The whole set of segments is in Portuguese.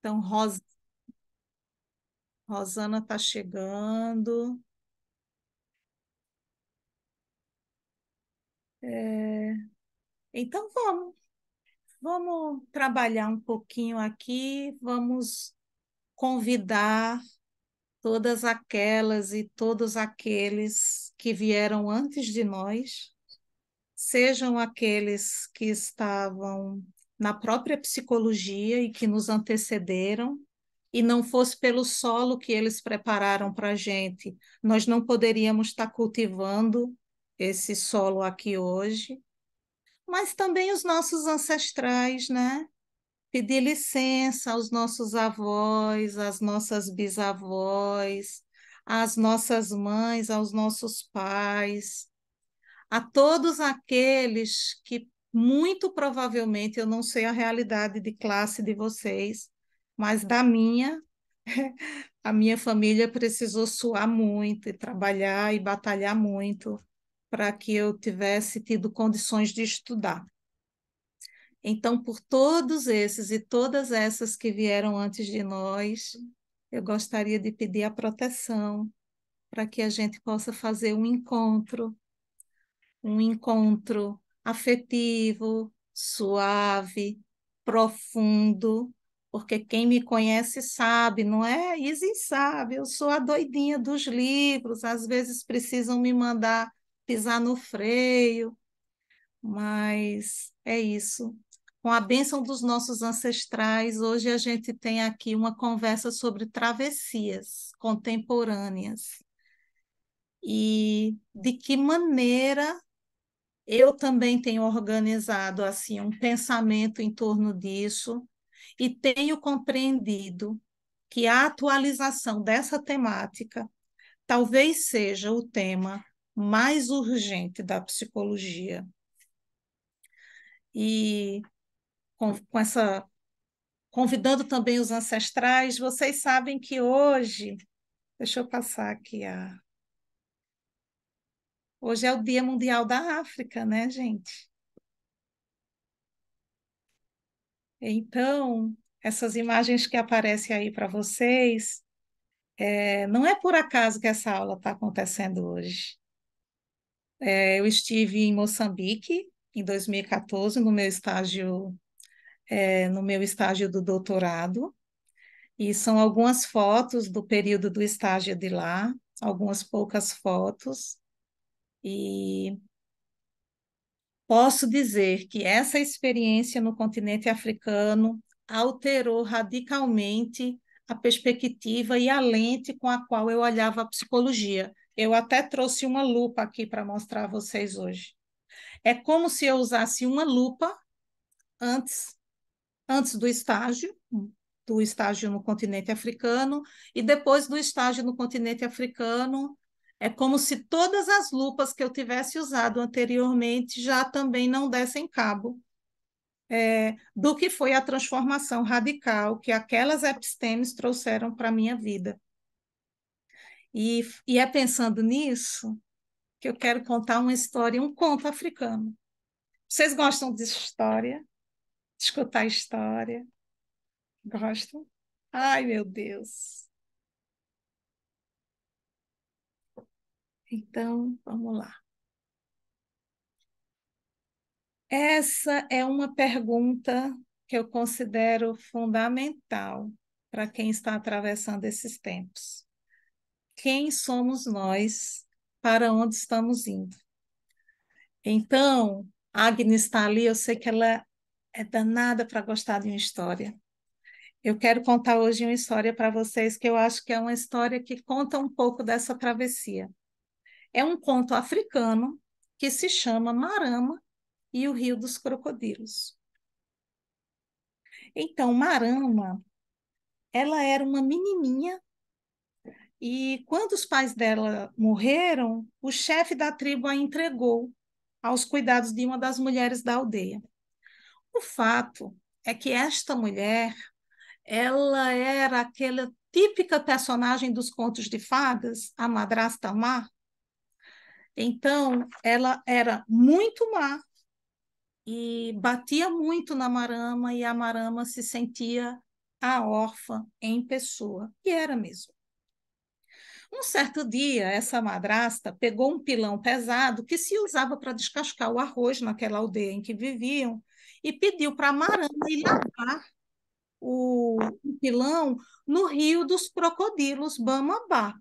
Então, Rosana está chegando. É, então, vamos trabalhar um pouquinho aqui, vamos convidar todas aquelas e todos aqueles que vieram antes de nós, sejam aqueles que estavam na própria psicologia e que nos antecederam, e não fosse pelo solo que eles prepararam para a gente, nós não poderíamos estar cultivando esse solo aqui hoje, mas também os nossos ancestrais, né? Pedir licença aos nossos avós, às nossas bisavós, às nossas mães, aos nossos pais, a todos aqueles que muito provavelmente eu não sei a realidade de classe de vocês, mas da minha, a minha família precisou suar muito e trabalhar e batalhar muito para que eu tivesse tido condições de estudar. Então, por todos esses e todas essas que vieram antes de nós, eu gostaria de pedir a proteção para que a gente possa fazer um encontro afetivo, suave, profundo, porque quem me conhece sabe, não é? Izzy sabe, eu sou a doidinha dos livros, às vezes precisam me mandar pisar no freio, mas é isso. Com a bênção dos nossos ancestrais, hoje a gente tem aqui uma conversa sobre travessias contemporâneas e de que maneira eu também tenho organizado assim um pensamento em torno disso e tenho compreendido que a atualização dessa temática talvez seja o tema mais urgente da psicologia. E com essa convidando também os ancestrais, vocês sabem que hoje, deixa eu passar aqui hoje é o Dia Mundial da África, né, gente? Então, essas imagens que aparecem aí para vocês, não é por acaso que essa aula está acontecendo hoje. Eu estive em Moçambique em 2014 no meu estágio do doutorado, e são algumas fotos do período do estágio de lá, algumas poucas fotos, e posso dizer que essa experiência no continente africano alterou radicalmente a perspectiva e a lente com a qual eu olhava a psicologia. Eu até trouxe uma lupa aqui para mostrar a vocês hoje. É como se eu usasse uma lupa antes, antes do estágio no continente africano, e depois do estágio no continente africano. É como se todas as lupas que eu tivesse usado anteriormente já também não dessem cabo do que foi a transformação radical que aquelas epistemes trouxeram para a minha vida. E é pensando nisso que eu quero contar uma história, um conto africano. Vocês gostam de história? De escutar história? Gostam? Ai, meu Deus. Então, vamos lá. Essa é uma pergunta que eu considero fundamental para quem está atravessando esses tempos. Quem somos nós? Para onde estamos indo? Então, a Agnes está ali, eu sei que ela é danada para gostar de uma história. Eu quero contar hoje uma história para vocês que eu acho que é uma história que conta um pouco dessa travessia. É um conto africano que se chama Marama e o Rio dos Crocodilos. Então, Marama, ela era uma menininha e quando os pais dela morreram, o chefe da tribo a entregou aos cuidados de uma das mulheres da aldeia. O fato é que esta mulher, ela era aquela típica personagem dos contos de fadas, a madrasta má. Então, ela era muito má e batia muito na Marama, e a Marama se sentia a órfã em pessoa. E era mesmo. Um certo dia, essa madrasta pegou um pilão pesado que se usava para descascar o arroz naquela aldeia em que viviam e pediu para a Marama ir lavar o pilão no rio dos crocodilos Bamambá.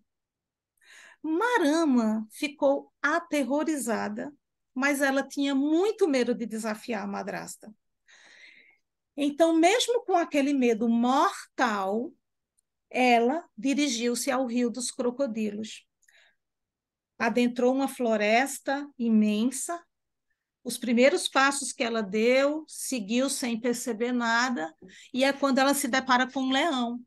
Marama ficou aterrorizada, mas ela tinha muito medo de desafiar a madrasta. Então, mesmo com aquele medo mortal, ela dirigiu-se ao rio dos crocodilos. Adentrou uma floresta imensa. Os primeiros passos que ela deu, seguiu sem perceber nada, e é quando ela se depara com um leão.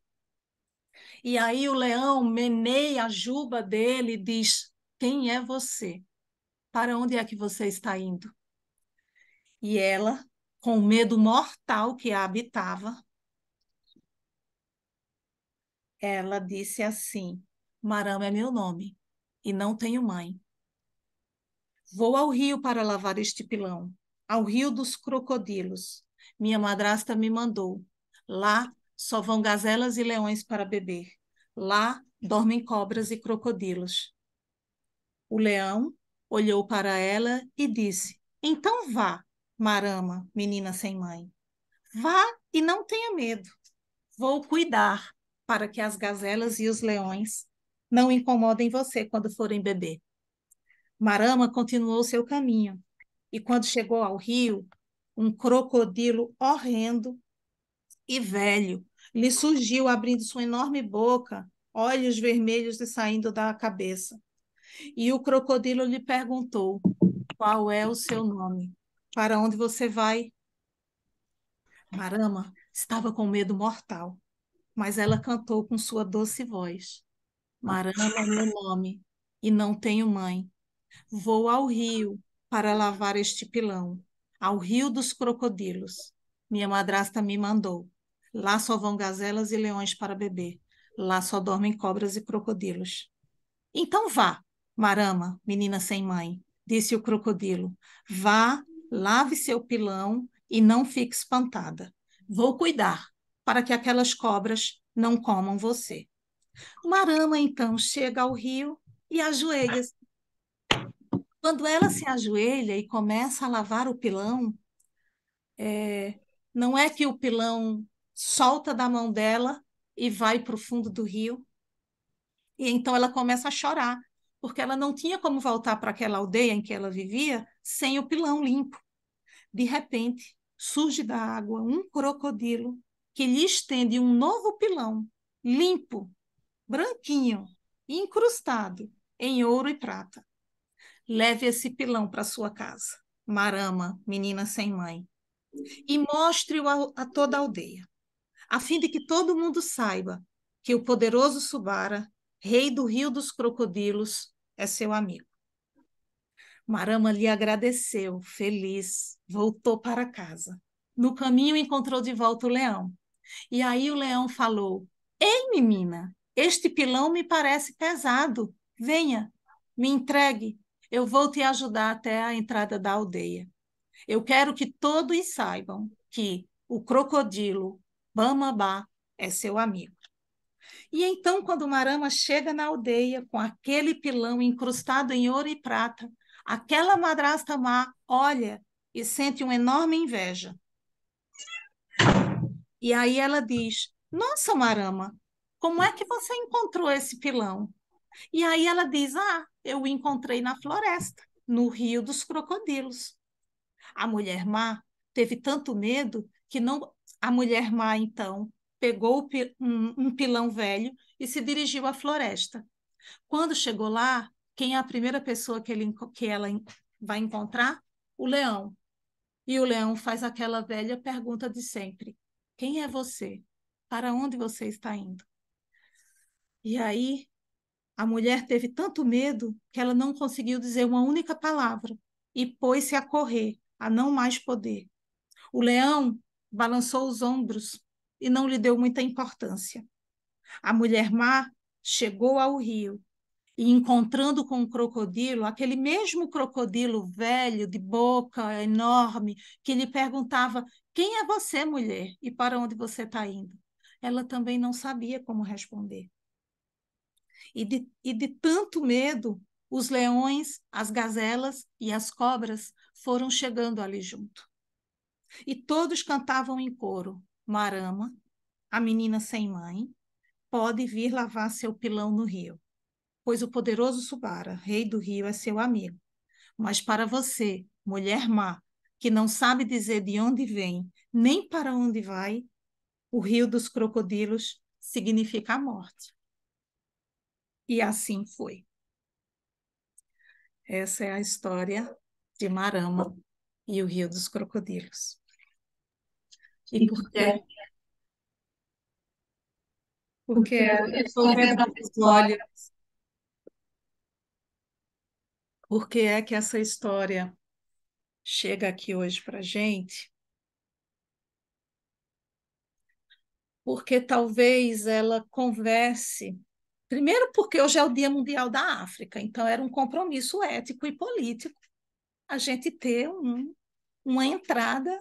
E aí o leão meneia a juba dele e diz: Quem é você? Para onde é que você está indo? E ela, com o medo mortal que a habitava, ela disse assim: Marama é meu nome e não tenho mãe. Vou ao rio para lavar este pilão, ao rio dos crocodilos. Minha madrasta me mandou. Lá só vão gazelas e leões para beber. Lá dormem cobras e crocodilos. O leão olhou para ela e disse: Então vá, Marama, menina sem mãe. Vá e não tenha medo. Vou cuidar para que as gazelas e os leões não incomodem você quando forem beber. Marama continuou seu caminho e, quando chegou ao rio, um crocodilo horrendo e velho lhe surgiu, abrindo sua enorme boca, olhos vermelhos lhe saindo da cabeça. E o crocodilo lhe perguntou: Qual é o seu nome? Para onde você vai? Marama estava com medo mortal, mas ela cantou com sua doce voz: Marama é meu nome e não tenho mãe. Vou ao rio para lavar este pilão, ao rio dos crocodilos. Minha madrasta me mandou. Lá só vão gazelas e leões para beber. Lá só dormem cobras e crocodilos. Então vá, Marama, menina sem mãe, disse o crocodilo. Vá, lave seu pilão e não fique espantada. Vou cuidar para que aquelas cobras não comam você. Marama então chega ao rio e ajoelha-se. Quando ela se ajoelha e começa a lavar o pilão, é, não é que o pilão solta da mão dela e vai para o fundo do rio, e então ela começa a chorar, porque ela não tinha como voltar para aquela aldeia em que ela vivia sem o pilão limpo. De repente, surge da água um crocodilo que lhe estende um novo pilão, limpo, branquinho, incrustado em ouro e prata. Leve esse pilão para sua casa, Marama, menina sem mãe, e mostre-o a toda a aldeia, a fim de que todo mundo saiba que o poderoso Subara, rei do rio dos crocodilos, é seu amigo. Marama lhe agradeceu, feliz, voltou para casa. No caminho encontrou de volta o leão. E aí o leão falou: Ei, menina, este pilão me parece pesado. Venha, me entregue. Eu vou te ajudar até a entrada da aldeia. Eu quero que todos saibam que o crocodilo Bamabá é seu amigo. E então, quando Marama chega na aldeia com aquele pilão incrustado em ouro e prata, aquela madrasta má olha e sente uma enorme inveja. E aí ela diz: Nossa, Marama, como é que você encontrou esse pilão? E aí ela diz: eu o encontrei na floresta, no rio dos crocodilos. A mulher má teve tanto medo que não. A mulher má, então, pegou um pilão velho e se dirigiu à floresta. Quando chegou lá, quem é a primeira pessoa que ela vai encontrar? O leão. E o leão faz aquela velha pergunta de sempre: Quem é você? Para onde você está indo? E aí a mulher teve tanto medo que ela não conseguiu dizer uma única palavra e pôs-se a correr, a não mais poder. O leão balançou os ombros e não lhe deu muita importância. A mulher má chegou ao rio e, encontrando com o crocodilo, aquele mesmo crocodilo velho, de boca enorme, que lhe perguntava: Quem é você, mulher? E para onde você está indo? ela também não sabia como responder. E de tanto medo, os leões, as gazelas e as cobras foram chegando ali junto. E todos cantavam em coro: Marama, a menina sem mãe, pode vir lavar seu pilão no rio, pois o poderoso Subara, rei do rio, é seu amigo. Mas para você, mulher má, que não sabe dizer de onde vem, nem para onde vai, o rio dos crocodilos significa a morte. E assim foi. Essa é a história de Marama e o rio dos crocodilos. E por quê? Porque eu estou vendo os olhos. Por que é que essa história chega aqui hoje para a gente? Porque talvez ela converse. Primeiro, porque hoje é o Dia Mundial da África, então era um compromisso ético e político a gente ter uma entrada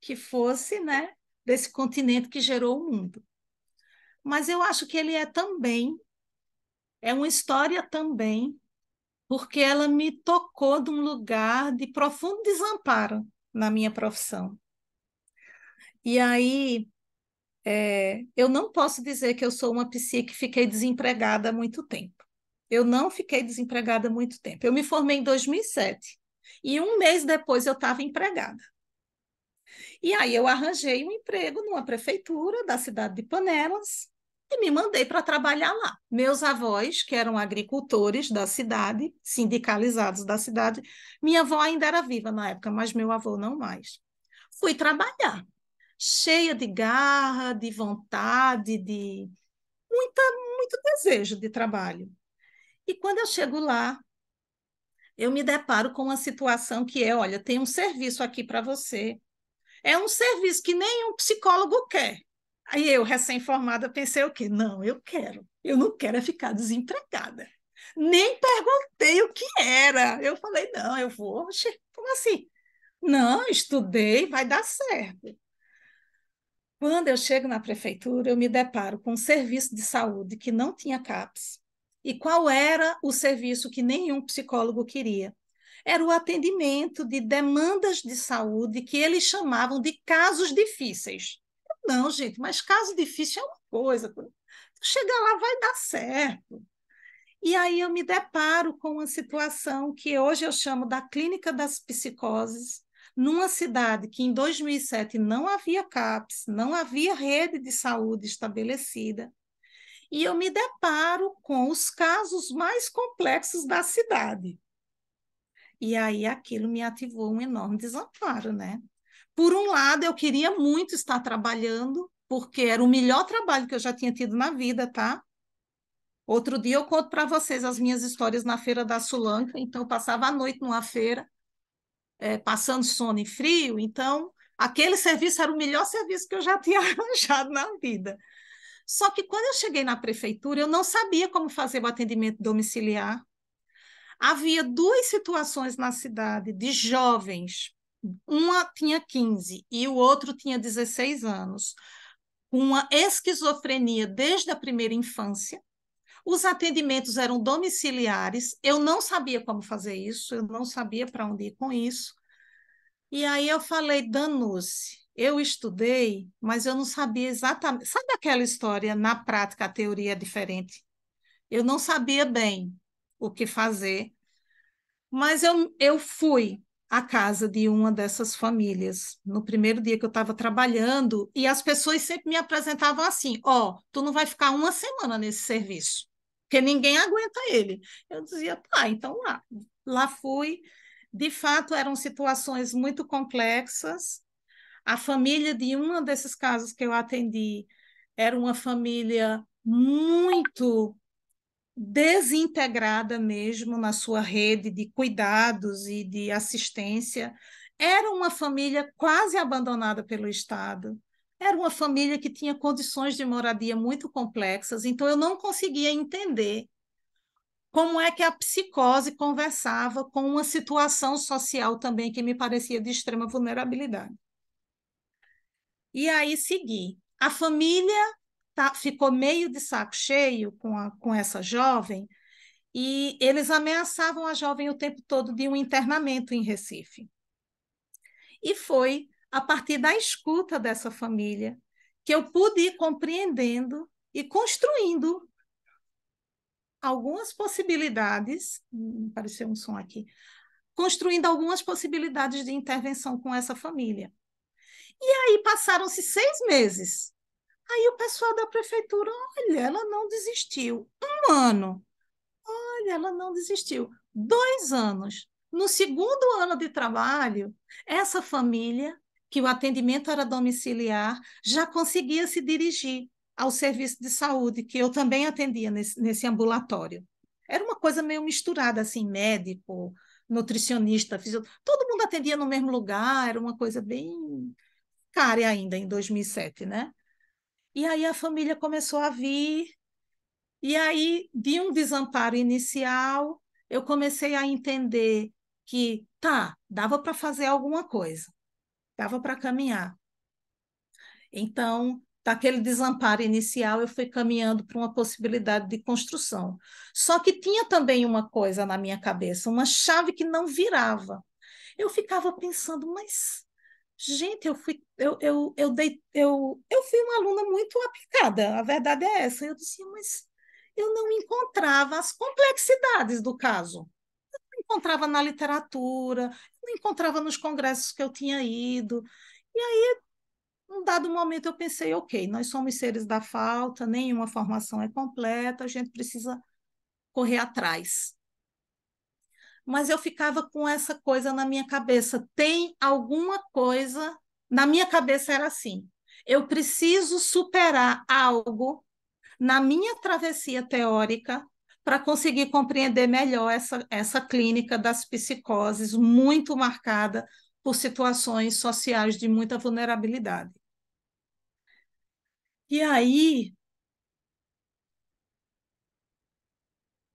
que fosse, né, desse continente que gerou o mundo. Mas eu acho que ele é também, é uma história também, porque ela me tocou de um lugar de profundo desamparo na minha profissão. E aí, eu não posso dizer que eu sou uma psi que fiquei desempregada há muito tempo. Eu não fiquei desempregada há muito tempo. Eu me formei em 2007 e um mês depois eu estava empregada. E aí eu arranjei um emprego numa prefeitura da cidade de Panelas e me mandei para trabalhar lá. Meus avós, que eram agricultores da cidade, sindicalizados da cidade, minha avó ainda era viva na época, mas meu avô não mais. Fui trabalhar, cheia de garra, de vontade, de muita, muito desejo de trabalho. E quando eu chego lá, eu me deparo com uma situação que é, olha, tem um serviço aqui para você. É um serviço que nenhum psicólogo quer. Aí eu, recém-formada, pensei o quê? Não, eu quero. Eu não quero é ficar desempregada. Nem perguntei o que era. Eu falei, não, eu vou. Oxe, como assim? Não, estudei, vai dar certo. Quando eu chego na prefeitura, eu me deparo com um serviço de saúde que não tinha CAPS. E qual era o serviço que nenhum psicólogo queria? Era o atendimento de demandas de saúde que eles chamavam de casos difíceis. Não, gente, mas caso difícil é uma coisa. Chegar lá vai dar certo. E aí eu me deparo com uma situação que hoje eu chamo da clínica das psicoses, numa cidade que em 2007 não havia CAPS, não havia rede de saúde estabelecida. E eu me deparo com os casos mais complexos da cidade. E aí aquilo me ativou um enorme desamparo, né? Por um lado, eu queria muito estar trabalhando, porque era o melhor trabalho que eu já tinha tido na vida, tá? Outro dia eu conto para vocês as minhas histórias na Feira da Sulanca, então eu passava a noite numa feira, passando sono e frio, então aquele serviço era o melhor serviço que eu já tinha arranjado na vida. Só que quando eu cheguei na prefeitura, eu não sabia como fazer o atendimento domiciliar. Havia duas situações na cidade de jovens, uma tinha 15 e o outro tinha 16 anos, com uma esquizofrenia desde a primeira infância. Os atendimentos eram domiciliares, eu não sabia como fazer isso, eu não sabia para onde ir com isso. E aí eu falei, danou-se, eu estudei, mas eu não sabia exatamente. Sabe aquela história, na prática a teoria é diferente? Eu não sabia bem o que fazer, mas eu fui à casa de uma dessas famílias no primeiro dia que eu estava trabalhando e as pessoas sempre me apresentavam assim: ó, tu não vai ficar uma semana nesse serviço, porque ninguém aguenta ele. Eu dizia, tá, então lá fui. De fato, eram situações muito complexas. A família de um desses casos que eu atendi era uma família muito desintegrada mesmo na sua rede de cuidados e de assistência. Era uma família quase abandonada pelo Estado. Era uma família que tinha condições de moradia muito complexas, então eu não conseguia entender como é que a psicose conversava com uma situação social também que me parecia de extrema vulnerabilidade. E aí segui. A família ficou meio de saco cheio com essa jovem e eles ameaçavam a jovem o tempo todo de um internamento em Recife. E foi a partir da escuta dessa família que eu pude ir compreendendo e construindo algumas possibilidades, apareceu um som aqui, construindo algumas possibilidades de intervenção com essa família. E aí passaram-se 6 meses. Aí o pessoal da prefeitura, olha, ela não desistiu. 1 ano, olha, ela não desistiu. 2 anos. No segundo ano de trabalho, essa família, que o atendimento era domiciliar, já conseguia se dirigir ao serviço de saúde, que eu também atendia nesse ambulatório. Era uma coisa meio misturada, assim, médico, nutricionista, todo mundo atendia no mesmo lugar, era uma coisa bem cara ainda, em 2007, né? E aí a família começou a vir, e aí, de um desamparo inicial, eu comecei a entender que, tá, dava para fazer alguma coisa, dava para caminhar. Então, daquele desamparo inicial, eu fui caminhando para uma possibilidade de construção. Só que tinha também uma coisa na minha cabeça, uma chave que não virava. Eu ficava pensando, mas, gente, eu fui uma aluna muito aplicada, a verdade é essa. Eu disse, mas eu não encontrava as complexidades do caso. Não encontrava na literatura, não encontrava nos congressos que eu tinha ido. E aí, num dado momento, eu pensei, ok, nós somos seres da falta, nenhuma formação é completa, a gente precisa correr atrás. Mas eu ficava com essa coisa na minha cabeça. Tem alguma coisa. Na minha cabeça era assim: eu preciso superar algo na minha travessia teórica para conseguir compreender melhor essa clínica das psicoses, muito marcada por situações sociais de muita vulnerabilidade. E aí,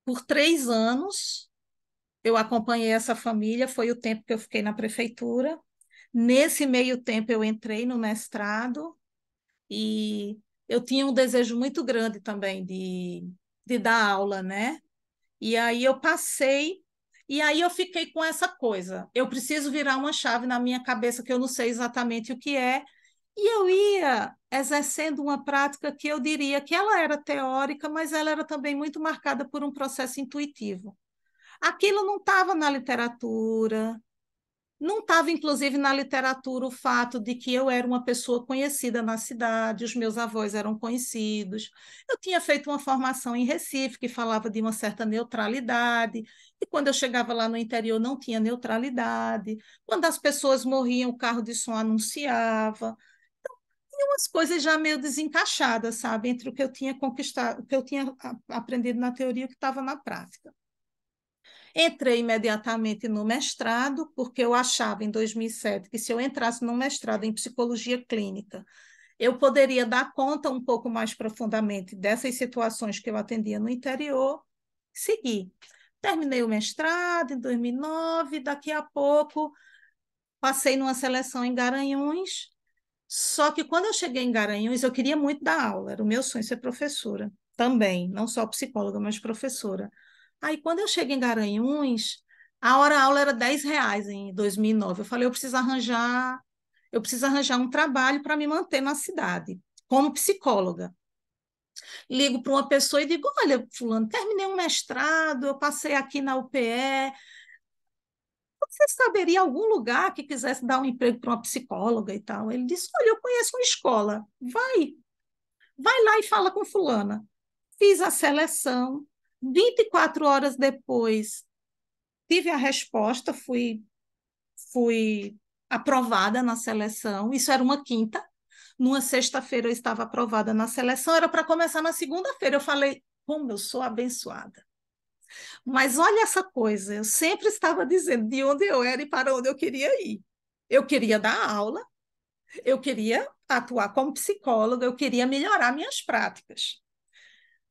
por 3 anos, eu acompanhei essa família, foi o tempo que eu fiquei na prefeitura. Nesse meio tempo, eu entrei no mestrado e eu tinha um desejo muito grande também de dar aula, né? E aí eu passei, e aí eu fiquei com essa coisa. Eu preciso virar uma chave na minha cabeça que eu não sei exatamente o que é. E eu ia exercendo uma prática que eu diria que ela era teórica, mas ela era também muito marcada por um processo intuitivo. Aquilo não estava na literatura, não estava, inclusive, na literatura o fato de que eu era uma pessoa conhecida na cidade, os meus avós eram conhecidos. Eu tinha feito uma formação em Recife que falava de uma certa neutralidade, e quando eu chegava lá no interior não tinha neutralidade. Quando as pessoas morriam, o carro de som anunciava. Tinha umas coisas já meio desencaixadas, sabe, entre o que eu tinha conquistado, o que eu tinha aprendido na teoria e o que estava na prática. Entrei imediatamente no mestrado, porque eu achava em 2007 que se eu entrasse no mestrado em psicologia clínica, eu poderia dar conta um pouco mais profundamente dessas situações que eu atendia no interior. Segui. Terminei o mestrado em 2009, daqui a pouco passei numa seleção em Garanhuns, só que quando eu cheguei em Garanhuns, eu queria muito dar aula, era o meu sonho ser professora também, não só psicóloga, mas professora. Aí, quando eu cheguei em Garanhuns, a hora-aula era R$ 10 em 2009. Eu falei, eu preciso arranjar um trabalho para me manter na cidade, como psicóloga. Ligo para uma pessoa e digo, olha, fulano, terminei um mestrado, eu passei aqui na UPE, você saberia algum lugar que quisesse dar um emprego para uma psicóloga e tal? Ele disse, olha, eu conheço uma escola, vai lá e fala com fulana. Fiz a seleção, 24 horas depois tive a resposta, fui aprovada na seleção. Isso era uma quinta. Numa sexta-feira eu estava aprovada na seleção, era para começar na segunda-feira. Eu falei, como eu sou abençoada. Mas olha essa coisa, eu sempre estava dizendo de onde eu era e para onde eu queria ir. Eu queria dar aula, eu queria atuar como psicóloga, eu queria melhorar minhas práticas.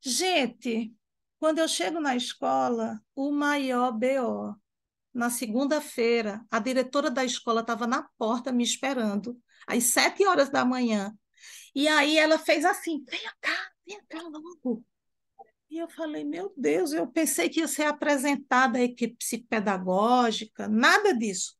Gente, quando eu chego na escola, o maior BO. Na segunda-feira, a diretora da escola estava na porta me esperando, às 7 horas da manhã. E aí ela fez assim, vem cá logo. E eu falei, meu Deus, eu pensei que ia ser apresentada a equipe psicopedagógica, nada disso.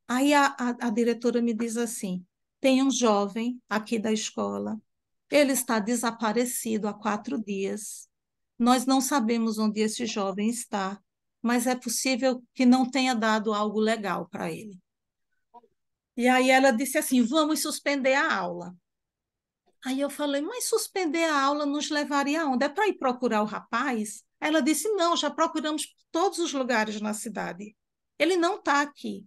Aí a diretora me diz assim, tem um jovem aqui da escola, ele está desaparecido há 4 dias. Nós não sabemos onde esse jovem está, mas é possível que não tenha dado algo legal para ele. E aí ela disse assim, vamos suspender a aula. Aí eu falei, mas suspender a aula nos levaria aonde? É para ir procurar o rapaz? Ela disse, não, já procuramos por todos os lugares na cidade. Ele não está aqui.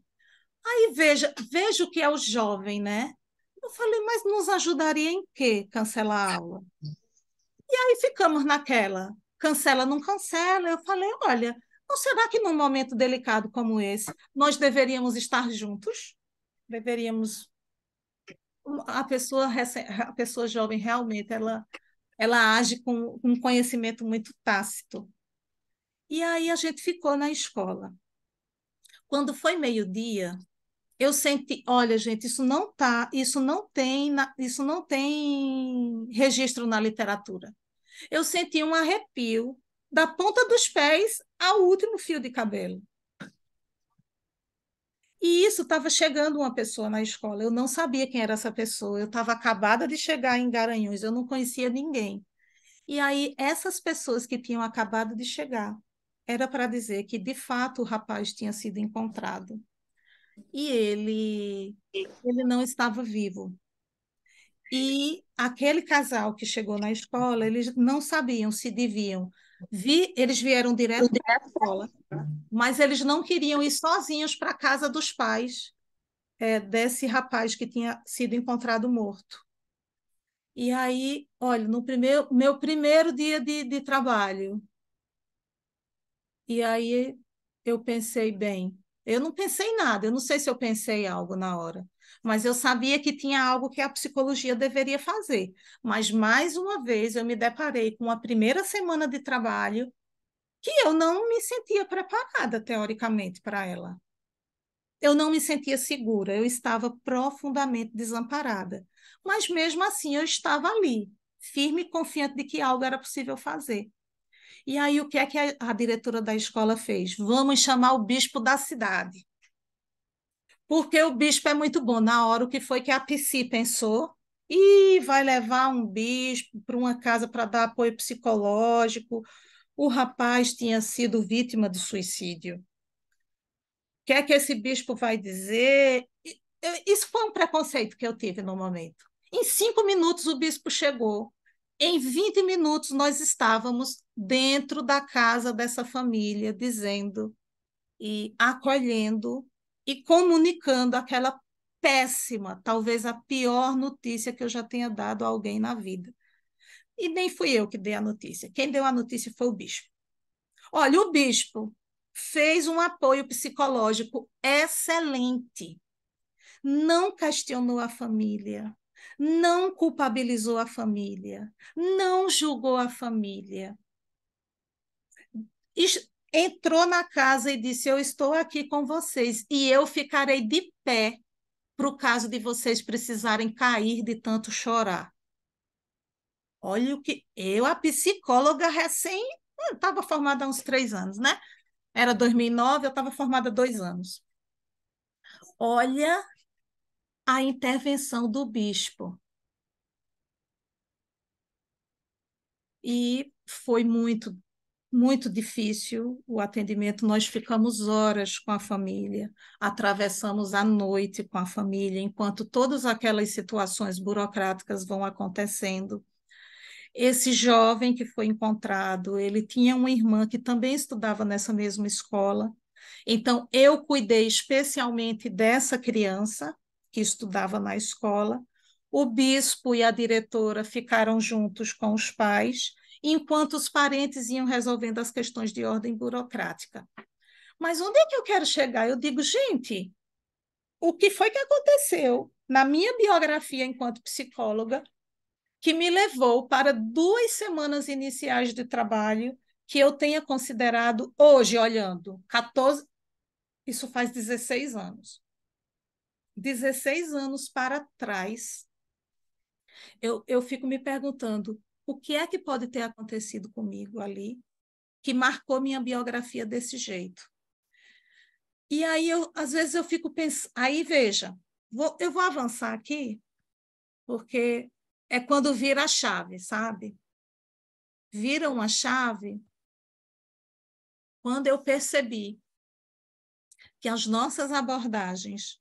Aí veja o que é o jovem, né? Eu falei, mas nos ajudaria em quê cancelar a aula? Aí ficamos naquela, cancela, não cancela. Eu falei, olha, não será que num momento delicado como esse, nós deveríamos estar juntos? Deveríamos. A pessoa jovem realmente, ela age com um conhecimento muito tácito. E aí a gente ficou na escola. Quando foi meio-dia, eu senti, olha, gente, isso não tem registro na literatura. Eu senti um arrepio da ponta dos pés ao último fio de cabelo. E isso estava chegando uma pessoa na escola. Eu não sabia quem era essa pessoa. Eu estava acabada de chegar em Garanhuns, eu não conhecia ninguém. E aí, essas pessoas que tinham acabado de chegar, era para dizer que, de fato, o rapaz tinha sido encontrado. E ele não estava vivo. E aquele casal que chegou na escola, eles não sabiam se deviam. Eles vieram direto para a escola, mas eles não queriam ir sozinhos para a casa dos pais, desse rapaz que tinha sido encontrado morto. E aí, olha, no meu primeiro dia de trabalho, e aí eu pensei, bem, eu não pensei em nada, eu não sei se eu pensei algo na hora, mas eu sabia que tinha algo que a psicologia deveria fazer. Mas mais uma vez eu me deparei com a primeira semana de trabalho que eu não me sentia preparada teoricamente para ela. Eu não me sentia segura, eu estava profundamente desamparada. Mas mesmo assim eu estava ali, firme e confiante de que algo era possível fazer. E aí, o que é que a diretora da escola fez? Vamos chamar o bispo da cidade. Porque o bispo é muito bom. Na hora, o que foi que a psi pensou? E vai levar um bispo para uma casa para dar apoio psicológico. O rapaz tinha sido vítima de suicídio. O que é que esse bispo vai dizer? Isso foi um preconceito que eu tive no momento. Em 5 minutos, o bispo chegou. Em 20 minutos, nós estávamos dentro da casa dessa família, dizendo e acolhendo e comunicando aquela péssima, talvez a pior notícia que eu já tenha dado a alguém na vida. E nem fui eu que dei a notícia. Quem deu a notícia foi o bispo. Olha, o bispo fez um apoio psicológico excelente, não questionou a família, não culpabilizou a família, não julgou a família. Entrou na casa e disse: Eu estou aqui com vocês e eu ficarei de pé para o caso de vocês precisarem cair de tanto chorar. Olha o que eu, a psicóloga recém, estava formada há uns 3 anos, né? Era 2009, eu estava formada há 2 anos. Olha a intervenção do bispo. E foi muito difícil o atendimento. Nós ficamos horas com a família, atravessamos a noite com a família, enquanto todas aquelas situações burocráticas vão acontecendo. Esse jovem que foi encontrado, ele tinha uma irmã que também estudava nessa mesma escola. Então, eu cuidei especialmente dessa criança que estudava na escola. O bispo e a diretora ficaram juntos com os pais, enquanto os parentes iam resolvendo as questões de ordem burocrática. Mas onde é que eu quero chegar? Eu digo, gente, o que foi que aconteceu na minha biografia enquanto psicóloga que me levou para 2 semanas iniciais de trabalho que eu tenha considerado hoje, olhando, 14, isso faz 16 anos. 16 anos para trás, Eu fico me perguntando o que é que pode ter acontecido comigo ali que marcou minha biografia desse jeito. E aí, às vezes, eu fico pensando. Aí, veja, eu vou avançar aqui, porque é quando vira a chave, sabe? Vira uma chave quando eu percebi que as nossas abordagens,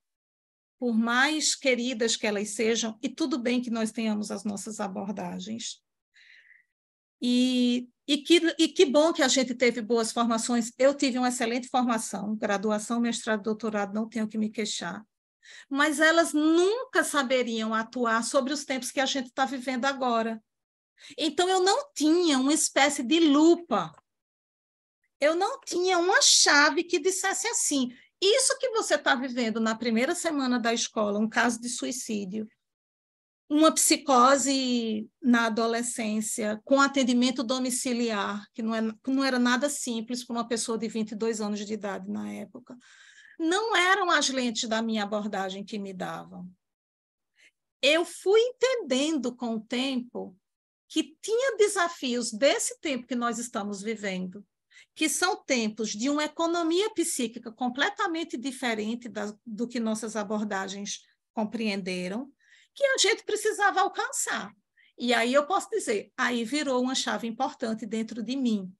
por mais queridas que elas sejam, e tudo bem que nós tenhamos as nossas abordagens, e que bom que a gente teve boas formações. Eu tive uma excelente formação, graduação, mestrado, doutorado, não tenho que me queixar. Mas elas nunca saberiam atuar sobre os tempos que a gente está vivendo agora. Então, eu não tinha uma espécie de lupa, eu não tinha uma chave que dissesse assim: isso que você está vivendo na primeira semana da escola, um caso de suicídio, uma psicose na adolescência, com atendimento domiciliar, que não era nada simples para uma pessoa de 22 anos de idade na época, não eram as lentes da minha abordagem que me davam. Eu fui entendendo com o tempo que tinha desafios desse tempo que nós estamos vivendo, que são tempos de uma economia psíquica completamente diferente do que nossas abordagens compreenderam, que a gente precisava alcançar. E aí eu posso dizer, aí virou uma chave importante dentro de mim,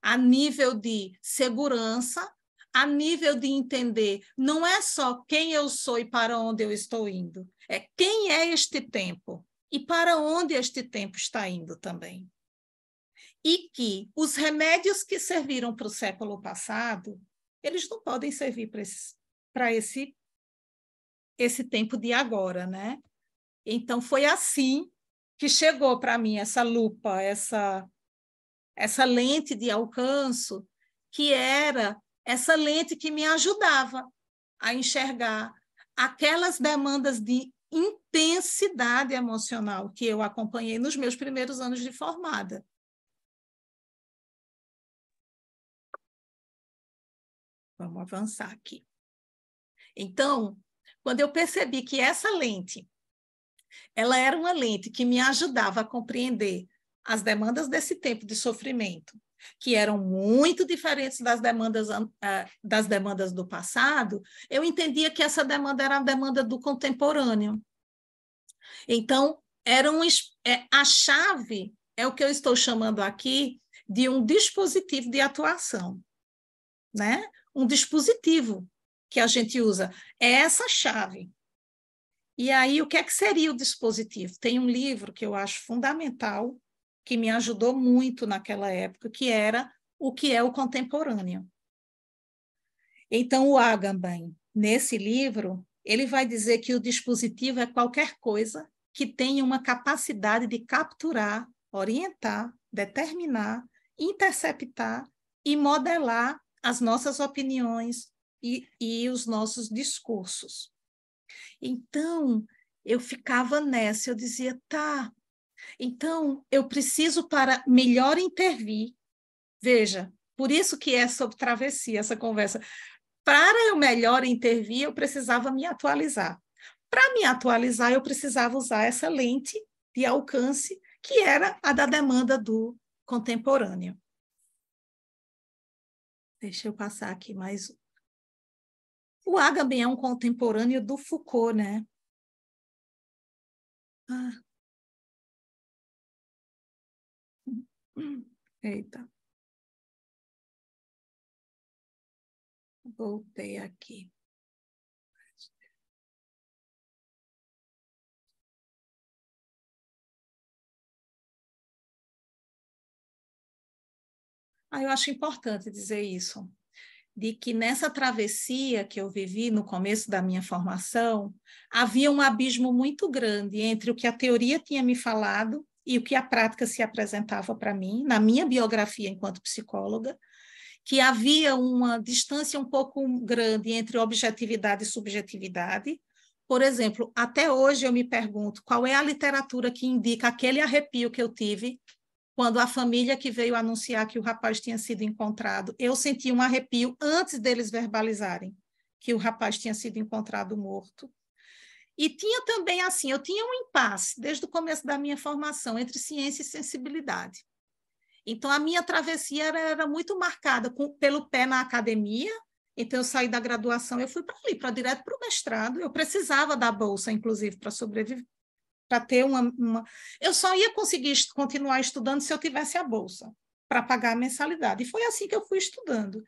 a nível de segurança, a nível de entender, não é só quem eu sou e para onde eu estou indo, é quem é este tempo e para onde este tempo está indo também. E que os remédios que serviram para o século passado, eles não podem servir para esse tempo de agora, né? Então, foi assim que chegou para mim essa lupa, essa lente de alcance, que era essa lente que me ajudava a enxergar aquelas demandas de intensidade emocional que eu acompanhei nos meus primeiros anos de formada. Vamos avançar aqui. Então, quando eu percebi que essa lente, ela era uma lente que me ajudava a compreender as demandas desse tempo de sofrimento, que eram muito diferentes das demandas do passado, eu entendia que essa demanda era a demanda do contemporâneo. Então, a chave é o que eu estou chamando aqui de um dispositivo de atuação, né? Um dispositivo que a gente usa. É essa chave. E aí, o que é que seria o dispositivo? Tem um livro que eu acho fundamental, que me ajudou muito naquela época, que era O que é o Contemporâneo. Então, o Agamben, nesse livro, ele vai dizer que o dispositivo é qualquer coisa que tenha uma capacidade de capturar, orientar, determinar, interceptar e modelar as nossas opiniões e os nossos discursos. Então, eu ficava nessa, eu dizia, tá, então eu preciso para melhor intervir. Veja, por isso que é sobre travessia essa conversa. Para eu melhor intervir, eu precisava me atualizar. Para me atualizar, eu precisava usar essa lente de alcance, que era a da demanda do contemporâneo. Deixa eu passar aqui mais um. O Agamben é um contemporâneo do Foucault, né? Ah. Eita, voltei aqui. Eu acho importante dizer isso, de que nessa travessia que eu vivi no começo da minha formação, havia um abismo muito grande entre o que a teoria tinha me falado e o que a prática se apresentava para mim, na minha biografia enquanto psicóloga, que havia uma distância um pouco grande entre objetividade e subjetividade. Por exemplo, até hoje eu me pergunto qual é a literatura que indica aquele arrepio que eu tive quando a família que veio anunciar que o rapaz tinha sido encontrado, eu senti um arrepio antes deles verbalizarem que o rapaz tinha sido encontrado morto. E tinha também, assim, eu tinha um impasse desde o começo da minha formação entre ciência e sensibilidade. Então, a minha travessia era muito marcada pelo pé na academia. Então, eu saí da graduação, eu fui para ali, para direto para o mestrado. Eu precisava da bolsa, inclusive, para sobreviver, para ter uma... Eu só ia conseguir continuar estudando se eu tivesse a bolsa para pagar a mensalidade. E foi assim que eu fui estudando.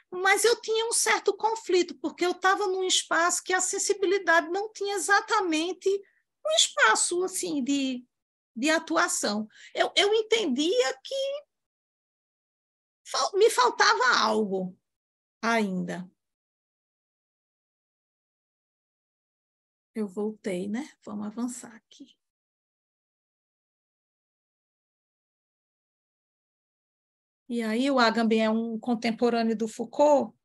Mas eu tinha um certo conflito, porque eu estava num espaço que a sensibilidade não tinha exatamente um espaço assim de atuação. Eu entendia que me faltava algo ainda. Eu voltei, né? Vamos avançar aqui. E aí o Agamben é um contemporâneo do Foucault,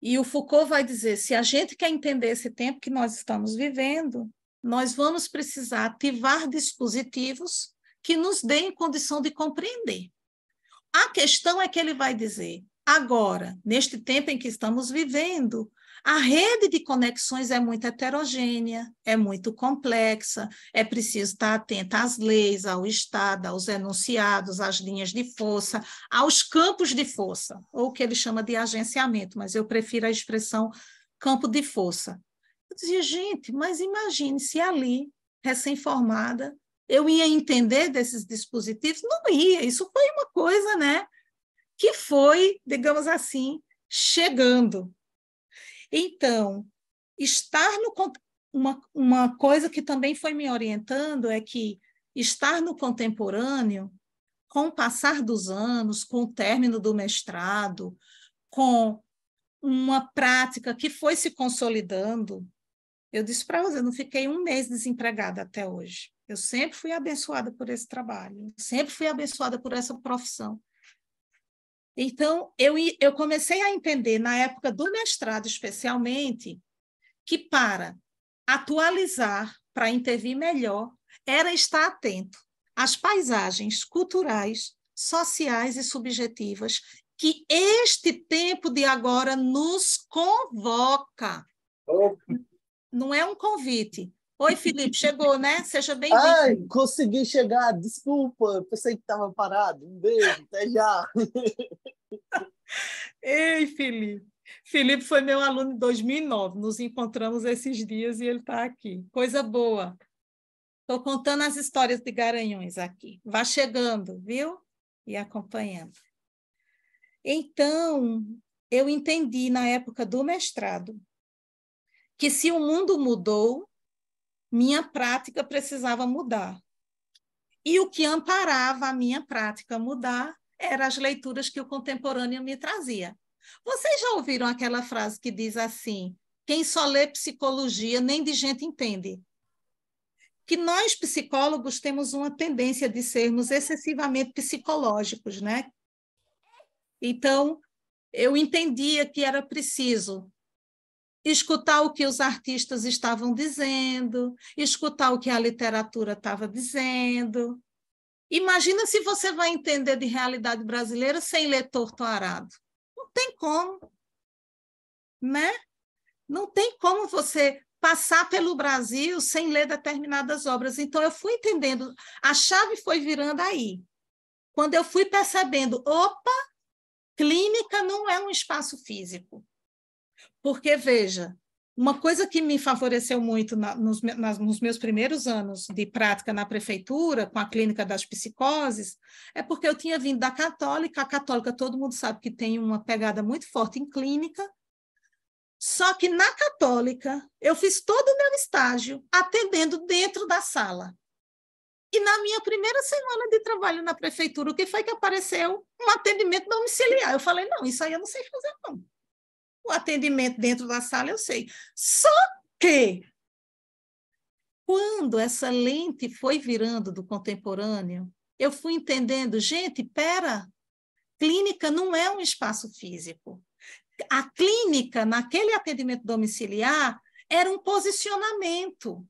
e o Foucault vai dizer, se a gente quer entender esse tempo que nós estamos vivendo, nós vamos precisar ativar dispositivos que nos deem condição de compreender. A questão é que ele vai dizer, agora, neste tempo em que estamos vivendo, a rede de conexões é muito heterogênea, é muito complexa, é preciso estar atenta às leis, ao Estado, aos enunciados, às linhas de força, aos campos de força, ou o que ele chama de agenciamento, mas eu prefiro a expressão campo de força. Eu dizia, gente, mas imagine se ali, recém-formada, eu ia entender desses dispositivos? Não ia, isso foi uma coisa, né, que foi, digamos assim, chegando. Então, estar no... Uma coisa que também foi me orientando é que estar no contemporâneo, com o passar dos anos, com o término do mestrado, com uma prática que foi se consolidando, eu disse para você, eu não fiquei um mês desempregada até hoje. Eu sempre fui abençoada por esse trabalho, sempre fui abençoada por essa profissão. Então, eu comecei a entender, na época do mestrado especialmente, que para atualizar, para intervir melhor, era estar atento às paisagens culturais, sociais e subjetivas que este tempo de agora nos convoca. Não é um convite. Oi, Felipe, chegou, né? Seja bem-vindo. Ai, consegui chegar, desculpa, pensei que estava parado. Um beijo, até já. Ei, Felipe. Felipe foi meu aluno em 2009. Nos encontramos esses dias e ele está aqui. Coisa boa. Estou contando as histórias de Garanhuns aqui. Vá chegando, viu? E acompanhando. Então, eu entendi na época do mestrado que se o mundo mudou, minha prática precisava mudar. E o que amparava a minha prática mudar eram as leituras que o contemporâneo me trazia. Vocês já ouviram aquela frase que diz assim: quem só lê psicologia nem de gente entende? Que nós, psicólogos, temos uma tendência de sermos excessivamente psicológicos, né? Então, eu entendia que era preciso escutar o que os artistas estavam dizendo, escutar o que a literatura estava dizendo. Imagina se você vai entender de realidade brasileira sem ler Torto Arado. Não tem como, né? Não tem como você passar pelo Brasil sem ler determinadas obras. Então, eu fui entendendo, a chave foi virando aí. Quando eu fui percebendo, opa, clínica não é um espaço físico. Porque, veja, uma coisa que me favoreceu muito nos meus primeiros anos de prática na prefeitura, com a clínica das psicoses, é porque eu tinha vindo da católica. A católica, todo mundo sabe que tem uma pegada muito forte em clínica. Só que na católica, eu fiz todo o meu estágio atendendo dentro da sala. E na minha primeira semana de trabalho na prefeitura, o que foi que apareceu? Um atendimento domiciliar. Eu falei, não, isso aí eu não sei fazer, não. O atendimento dentro da sala eu sei. Só que, quando essa lente foi virando do contemporâneo, eu fui entendendo, gente, pera, clínica não é um espaço físico. A clínica, naquele atendimento domiciliar, era um posicionamento.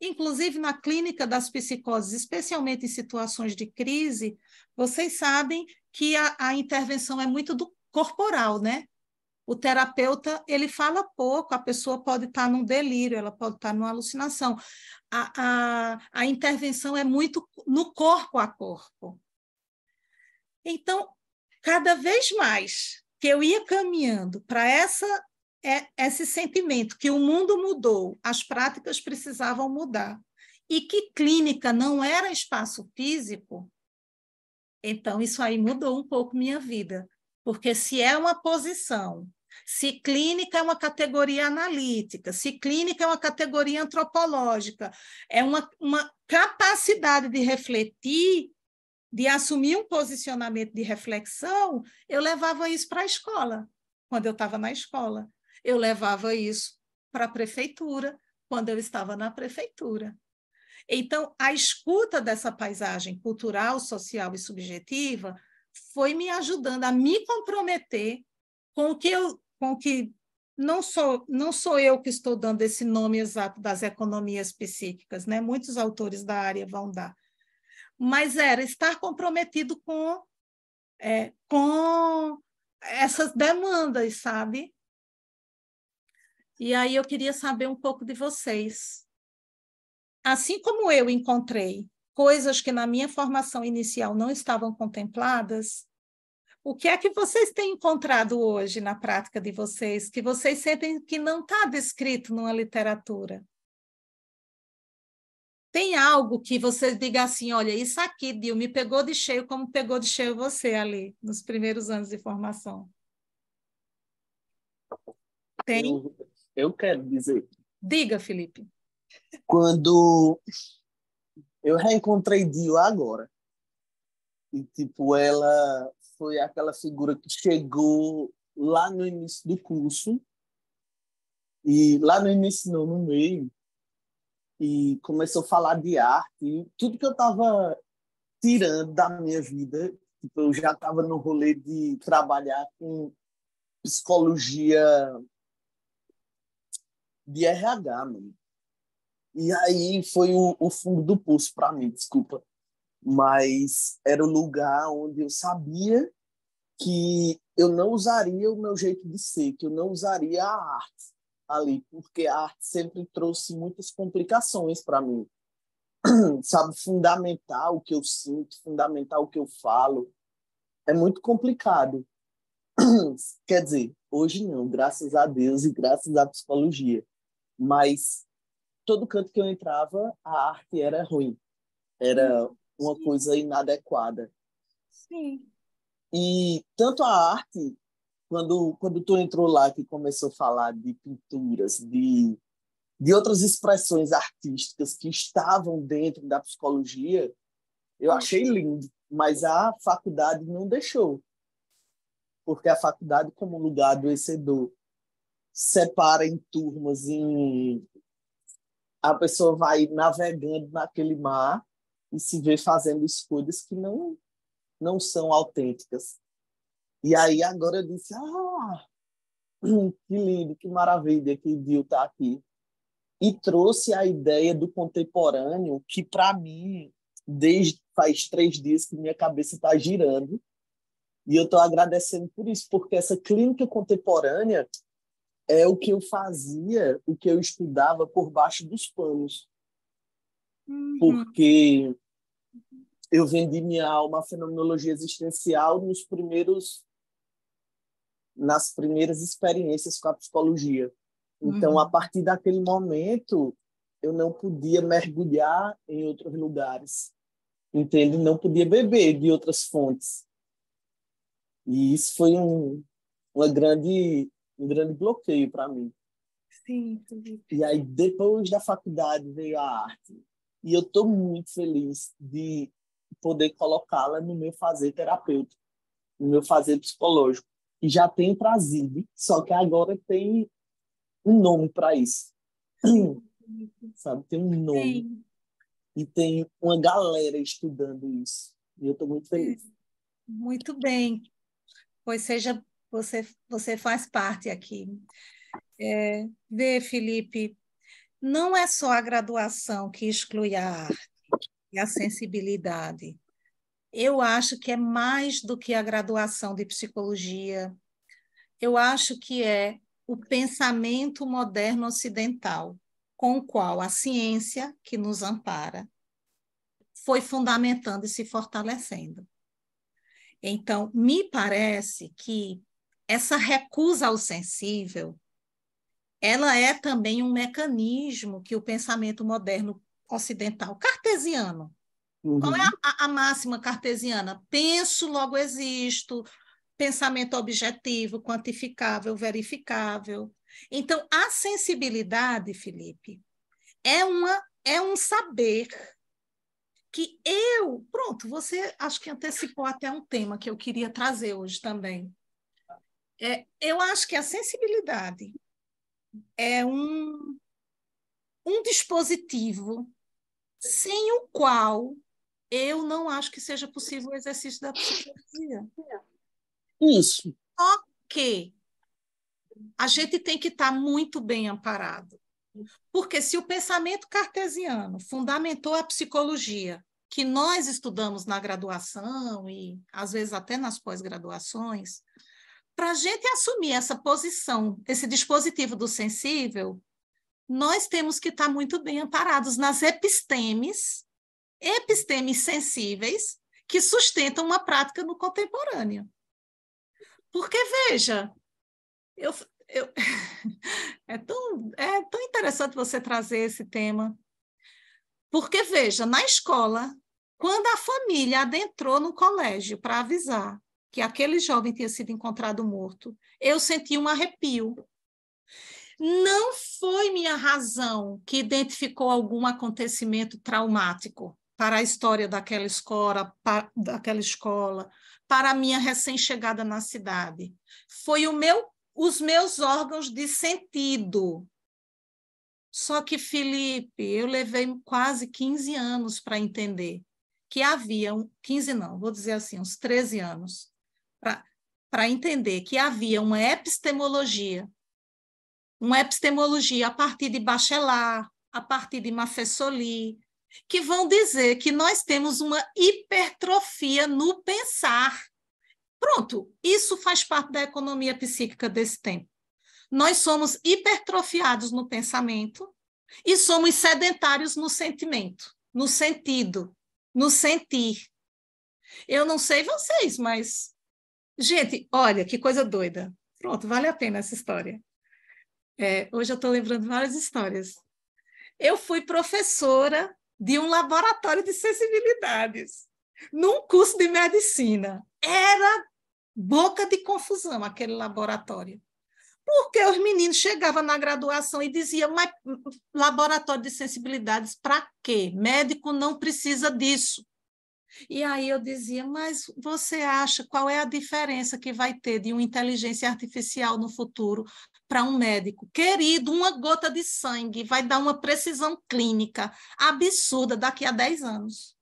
Inclusive, na clínica das psicoses, especialmente em situações de crise, vocês sabem que a intervenção é muito do corporal, né? O terapeuta, ele fala pouco, a pessoa pode estar num delírio, ela pode estar numa alucinação. A intervenção é muito no corpo a corpo. Então, cada vez mais que eu ia caminhando para esse sentimento que o mundo mudou, as práticas precisavam mudar, e que clínica não era espaço físico, então isso aí mudou um pouco minha vida, porque se é uma posição, se clínica é uma categoria analítica, se clínica é uma categoria antropológica, é uma capacidade de refletir, de assumir um posicionamento de reflexão, eu levava isso para a escola, quando eu estava na escola. Eu levava isso para a prefeitura, quando eu estava na prefeitura. Então, a escuta dessa paisagem cultural, social e subjetiva foi me ajudando a me comprometer com o que não sou eu que estou dando esse nome exato das economias psíquicas, né? Muitos autores da área vão dar, mas era estar comprometido com essas demandas, sabe? E aí eu queria saber um pouco de vocês. Assim como eu encontrei coisas que na minha formação inicial não estavam contempladas, o que é que vocês têm encontrado hoje na prática de vocês, que vocês sentem que não está descrito numa literatura? Tem algo que você diga assim, olha, isso aqui, Dil, me pegou de cheio como pegou de cheio você ali, nos primeiros anos de formação? Tem? Eu quero dizer, Diga, Felipe. quando eu reencontrei Dio agora, e tipo, ela foi aquela figura que chegou lá no início do curso, e lá no início não, no meio, e começou a falar de arte, e tudo que eu estava tirando da minha vida, tipo, eu já estava no rolê de trabalhar com psicologia de RH, mano. E aí foi o fundo do poço para mim, desculpa. Mas era o lugar onde eu sabia que eu não usaria o meu jeito de ser, que eu não usaria a arte ali, porque a arte sempre trouxe muitas complicações para mim. Sabe, fundamentar o que eu sinto, fundamentar o que eu falo, é muito complicado. Quer dizer, hoje não, graças a Deus e graças à psicologia. Mas todo canto que eu entrava, a arte era ruim, era uma Sim, coisa inadequada. sim. E tanto a arte, quando tu entrou lá, que começou a falar de pinturas, de outras expressões artísticas que estavam dentro da psicologia, eu achei lindo, mas a faculdade não deixou, porque a faculdade, como lugar adoecedor, separa em turmas, a pessoa vai navegando naquele mar e se vê fazendo escolhas que não são autênticas. E aí agora eu disse, que lindo, que maravilha que o Dio está aqui. E trouxe a ideia do contemporâneo, que para mim, desde faz 3 dias que minha cabeça está girando, e eu estou agradecendo por isso, porque essa clínica contemporânea é o que eu fazia, o que eu estudava por baixo dos panos, Uhum. porque eu vendi minha alma à fenomenologia existencial nas primeiras experiências com a psicologia. Então, a Uhum. partir daquele momento, eu não podia mergulhar em outros lugares, entende? Não podia beber de outras fontes. E isso foi um grande bloqueio para mim. Sim, Felipe. E aí, depois da faculdade, veio a arte. E eu estou muito feliz de poder colocá-la no meu fazer terapêutico, no meu fazer psicológico. E já tem trazido, só que agora tem um nome para isso. Sim, Felipe. Sabe? Tem um nome. Sim. E tem uma galera estudando isso. E eu estou muito É, feliz. muito bem. Pois seja, você faz parte aqui. Vê, Felipe, não é só a graduação que exclui a arte e a sensibilidade. Eu acho que é mais do que a graduação de psicologia, Eu acho que é o pensamento moderno ocidental, com o qual a ciência, que nos ampara, foi fundamentando e se fortalecendo. Então, me parece que essa recusa ao sensível, ela é também um mecanismo que o pensamento moderno ocidental, cartesiano, qual é Uhum. a máxima cartesiana? Penso, logo existo, pensamento objetivo, quantificável, verificável. Então, a sensibilidade, Felipe, é um saber que pronto, você acho que antecipou até um tema que eu queria trazer hoje também. Eu acho que a sensibilidade é um dispositivo sem o qual eu não acho que seja possível o exercício da psicologia. Isso. Só que a gente tem que estar muito bem amparado. Porque se o pensamento cartesiano fundamentou a psicologia, que nós estudamos na graduação e às vezes até nas pós-graduações, para a gente assumir essa posição, esse dispositivo do sensível, nós temos que estar muito bem amparados nas epistemes sensíveis, que sustentam uma prática no contemporâneo. Porque, veja, eu, eu, é tão interessante você trazer esse tema. Porque, veja, na escola, quando a família adentrou no colégio para avisar que aquele jovem tinha sido encontrado morto, eu senti um arrepio. Não foi minha razão que identificou algum acontecimento traumático para a história daquela escola, para a minha recém-chegada na cidade. Foi os meus órgãos de sentido. Só que, Felipe, eu levei quase 15 anos para entender que havia, 15 não, vou dizer assim, uns 13 anos, para entender que havia uma epistemologia a partir de Bachelard, a partir de Maffesoli, que vão dizer que nós temos uma hipertrofia no pensar. Pronto, isso faz parte da economia psíquica desse tempo. Nós somos hipertrofiados no pensamento e somos sedentários no sentimento, no sentido, no sentir. Eu não sei vocês, mas, gente, olha que coisa doida. Pronto, vale a pena essa história. Hoje eu estou lembrando várias histórias. Eu fui professora de um laboratório de sensibilidades, num curso de medicina. Era boca de confusão aquele laboratório. Porque os meninos chegavam na graduação e diziam, mas laboratório de sensibilidades para quê? Médico não precisa disso. E aí eu dizia, mas você acha qual é a diferença que vai ter de uma inteligência artificial no futuro para um médico? Querido, uma gota de sangue vai dar uma precisão clínica absurda daqui a 10 anos.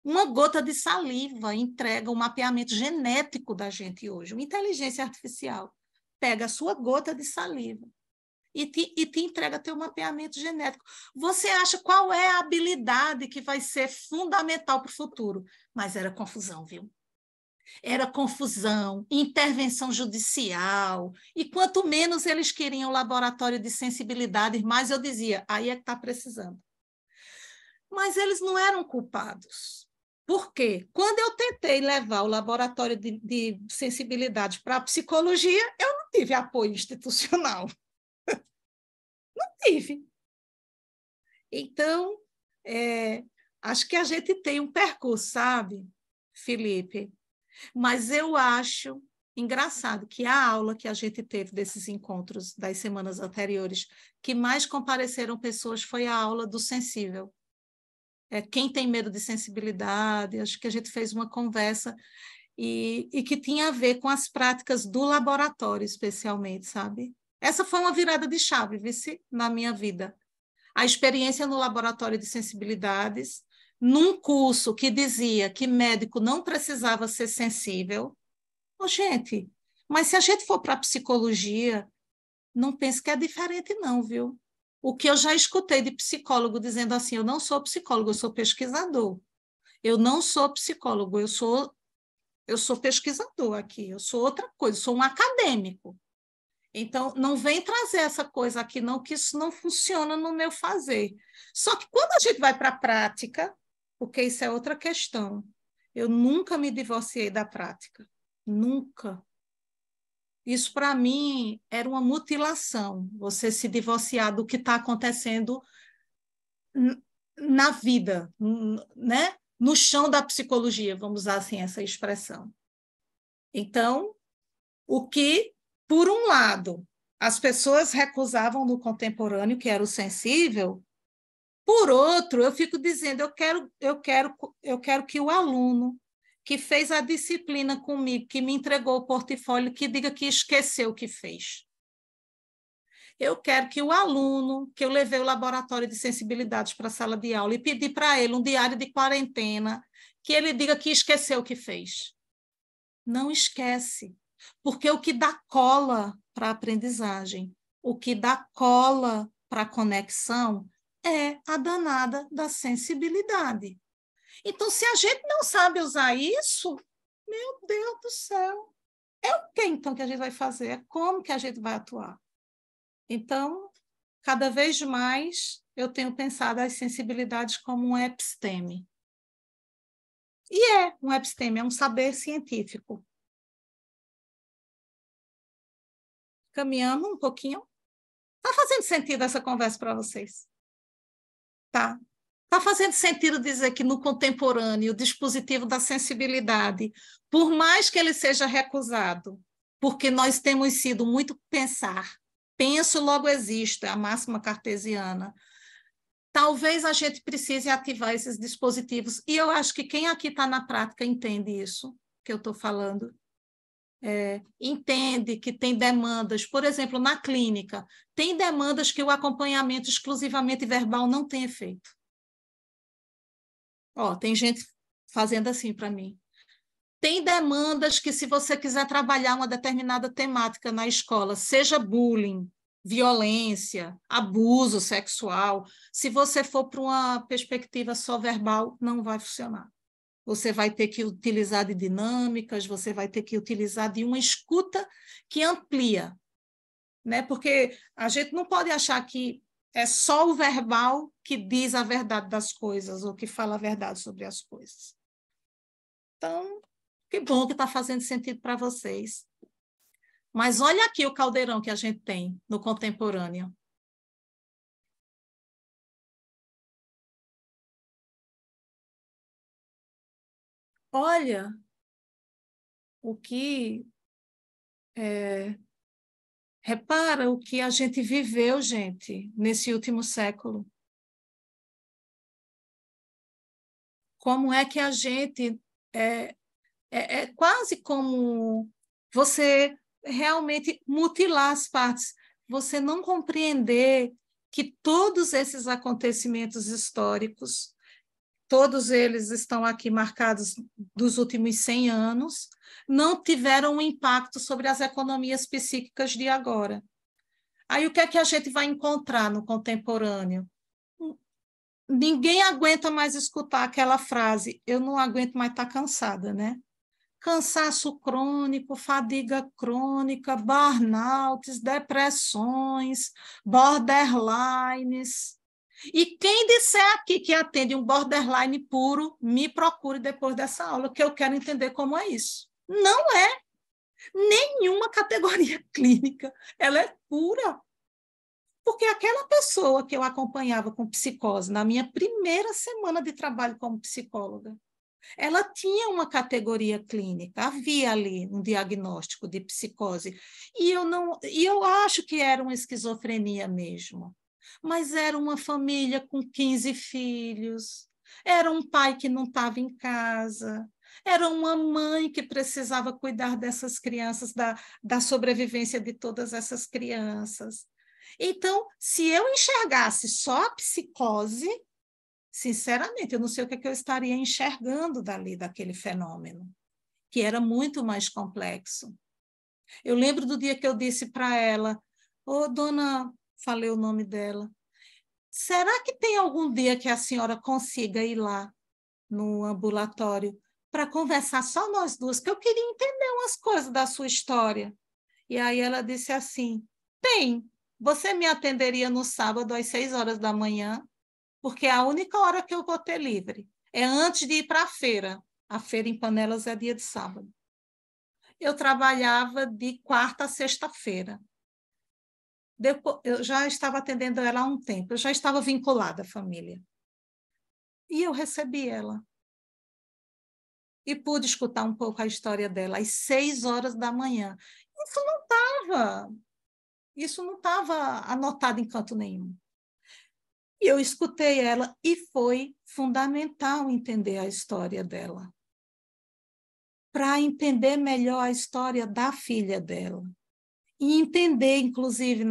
Uma gota de saliva entrega o mapeamento genético da gente hoje. Uma inteligência artificial pega a sua gota de saliva e te entrega teu mapeamento genético. Você acha qual é a habilidade que vai ser fundamental para o futuro? Mas era confusão, viu? Era confusão, intervenção judicial, e quanto menos eles queriam laboratório de sensibilidade, mais eu dizia, aí é que está precisando. Mas eles não eram culpados. Por quê? Quando eu tentei levar o laboratório de sensibilidade para a psicologia, eu não tive apoio institucional. Não tive. Então, acho que a gente tem um percurso, sabe, Felipe? Mas eu acho engraçado que a aula que a gente teve desses encontros das semanas anteriores, que mais compareceram pessoas foi a aula do sensível. Quem tem medo de sensibilidade, acho que a gente fez uma conversa e que tinha a ver com as práticas do laboratório, especialmente, sabe? Essa foi uma virada de chave, vice, na minha vida. A experiência no laboratório de sensibilidades, num curso que dizia que médico não precisava ser sensível. Oh, gente, mas se a gente for para a psicologia, não pense que é diferente, não, viu? O que eu já escutei de psicólogo dizendo assim, eu não sou psicólogo, eu sou pesquisador. Eu não sou psicólogo, eu sou Eu sou pesquisador aqui, eu sou outra coisa, sou um acadêmico. Então, não vem trazer essa coisa aqui, não, que isso não funciona no meu fazer. Só que quando a gente vai para a prática, porque isso é outra questão, eu nunca me divorciei da prática, nunca. Isso, para mim, era uma mutilação, você se divorciar do que está acontecendo na vida, né? No chão da psicologia, vamos usar assim essa expressão. Então, o que, por um lado, as pessoas recusavam no contemporâneo, que era o sensível, por outro, eu fico dizendo, eu quero que o aluno que fez a disciplina comigo, que me entregou o portfólio, que diga que esqueceu o que fez. Eu quero que o aluno, que eu levei o laboratório de sensibilidades para a sala de aula e pedi para ele um diário de quarentena, que ele diga que esqueceu o que fez. Não esquece, porque o que dá cola para a aprendizagem, o que dá cola para a conexão é a danada da sensibilidade. Então, se a gente não sabe usar isso, meu Deus do céu, é o que então que a gente vai fazer? É como que a gente vai atuar? Então, cada vez mais eu tenho pensado as sensibilidades como um episteme. E é um episteme, é um saber científico. Caminhamos um pouquinho. Está fazendo sentido essa conversa para vocês? Tá. Está fazendo sentido dizer que no contemporâneo o dispositivo da sensibilidade, por mais que ele seja recusado, porque nós temos sido muito pensar, penso logo existe, a máxima cartesiana, talvez a gente precise ativar esses dispositivos, e eu acho que quem aqui está na prática entende isso que eu estou falando. Entende que tem demandas, por exemplo, na clínica, tem demandas que o acompanhamento exclusivamente verbal não tem efeito. Tem gente fazendo assim para mim. Tem demandas que, se você quiser trabalhar uma determinada temática na escola, seja bullying, violência, abuso sexual, se você for para uma perspectiva só verbal, não vai funcionar. Você vai ter que utilizar de dinâmicas, você vai ter que utilizar de uma escuta que amplia, né? Porque a gente não pode achar que é só o verbal que diz a verdade das coisas ou que fala a verdade sobre as coisas. Então, que bom que está fazendo sentido para vocês. Mas olha aqui o caldeirão que a gente tem no contemporâneo. Olha o que... repara o que a gente viveu, gente, nesse último século. Como é que a gente... é quase como você realmente mutilar as partes, você não compreender que todos esses acontecimentos históricos, todos eles estão aqui marcados dos últimos 100 anos, não tiveram um impacto sobre as economias psíquicas de agora. Aí o que é que a gente vai encontrar no contemporâneo? Ninguém aguenta mais escutar aquela frase, eu não aguento mais estar cansada, né? Cansaço crônico, fadiga crônica, burnouts, depressões, borderlines. E quem disser aqui que atende um borderline puro, me procure depois dessa aula, que eu quero entender como é isso. Não é nenhuma categoria clínica, ela é pura. Porque aquela pessoa que eu acompanhava com psicose na minha primeira semana de trabalho como psicóloga, ela tinha uma categoria clínica, havia ali um diagnóstico de psicose, e eu acho que era uma esquizofrenia mesmo, mas era uma família com 15 filhos, era um pai que não estava em casa, era uma mãe que precisava cuidar dessas crianças, da sobrevivência de todas essas crianças. Então, se eu enxergasse só a psicose, sinceramente, eu não sei o que eu estaria enxergando dali, daquele fenômeno, que era muito mais complexo. Eu lembro do dia que eu disse para ela, dona, falei o nome dela, será que tem algum dia que a senhora consiga ir lá no ambulatório para conversar só nós duas, que eu queria entender umas coisas da sua história. E aí ela disse assim, tem, você me atenderia no sábado às 6 horas da manhã, porque é a única hora que eu vou ter livre. É antes de ir para a feira. A feira em Panelas é dia de sábado. Eu trabalhava de quarta a sexta-feira. Depois, eu já estava atendendo ela há um tempo, eu já estava vinculada à família. E eu recebi ela. E pude escutar um pouco a história dela às 6 horas da manhã. Isso não estava, isso não estava anotado em canto nenhum. E eu escutei ela e foi fundamental entender a história dela, para entender melhor a história da filha dela. E entender, inclusive,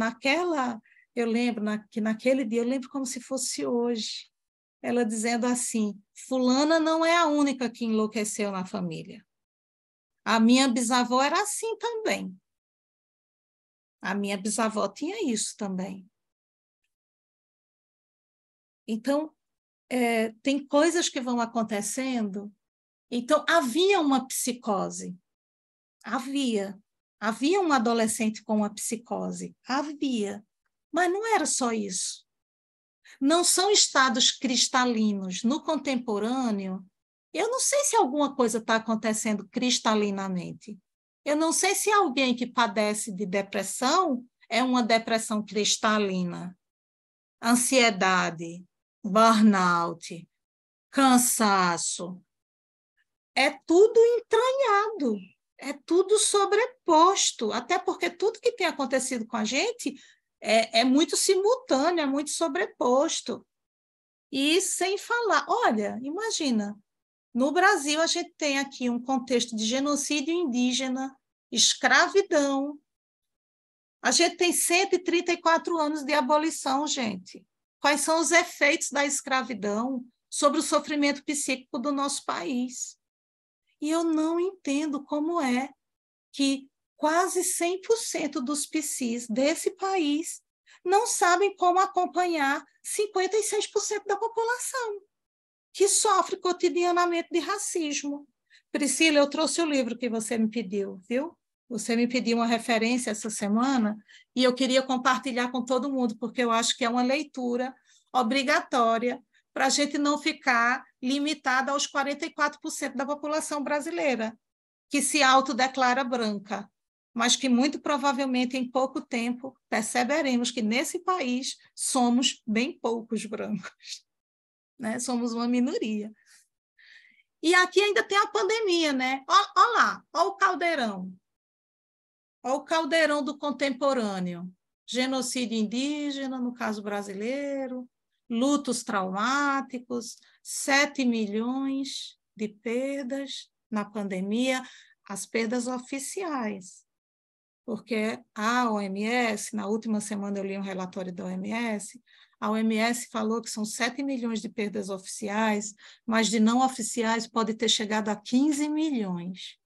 eu lembro, que naquele dia, eu lembro como se fosse hoje, ela dizendo assim, fulana não é a única que enlouqueceu na família. A minha bisavó era assim também. A minha bisavó tinha isso também. Então, tem coisas que vão acontecendo. Então, havia uma psicose. Havia. Havia um adolescente com uma psicose. Havia. Mas não era só isso. Não são estados cristalinos. No contemporâneo, eu não sei se alguma coisa está acontecendo cristalinamente. Eu não sei se alguém que padece de depressão é uma depressão cristalina. Ansiedade, burnout, cansaço. É tudo entranhado, é tudo sobreposto, até porque tudo que tem acontecido com a gente é muito simultâneo, é muito sobreposto. E sem falar, olha, imagina, no Brasil a gente tem aqui um contexto de genocídio indígena, escravidão. A gente tem 134 anos de abolição, gente. Quais são os efeitos da escravidão sobre o sofrimento psíquico do nosso país? E eu não entendo como é que quase 100% dos psis desse país não sabem como acompanhar 56% da população que sofre cotidianamente de racismo. Priscila, eu trouxe o livro que você me pediu, viu? Você me pediu uma referência essa semana e eu queria compartilhar com todo mundo, porque eu acho que é uma leitura obrigatória para a gente não ficar limitada aos 44% da população brasileira, que se autodeclara branca, mas que muito provavelmente em pouco tempo perceberemos que nesse país somos bem poucos brancos, né? Somos uma minoria. E aqui ainda tem a pandemia, né? Olha lá, olha o caldeirão. Olha o caldeirão do contemporâneo. Genocídio indígena, no caso brasileiro, lutos traumáticos, 7 milhões de perdas na pandemia, as perdas oficiais. Porque a OMS, na última semana eu li um relatório da OMS, a OMS falou que são 7 milhões de perdas oficiais, mas de não oficiais pode ter chegado a 15 milhões.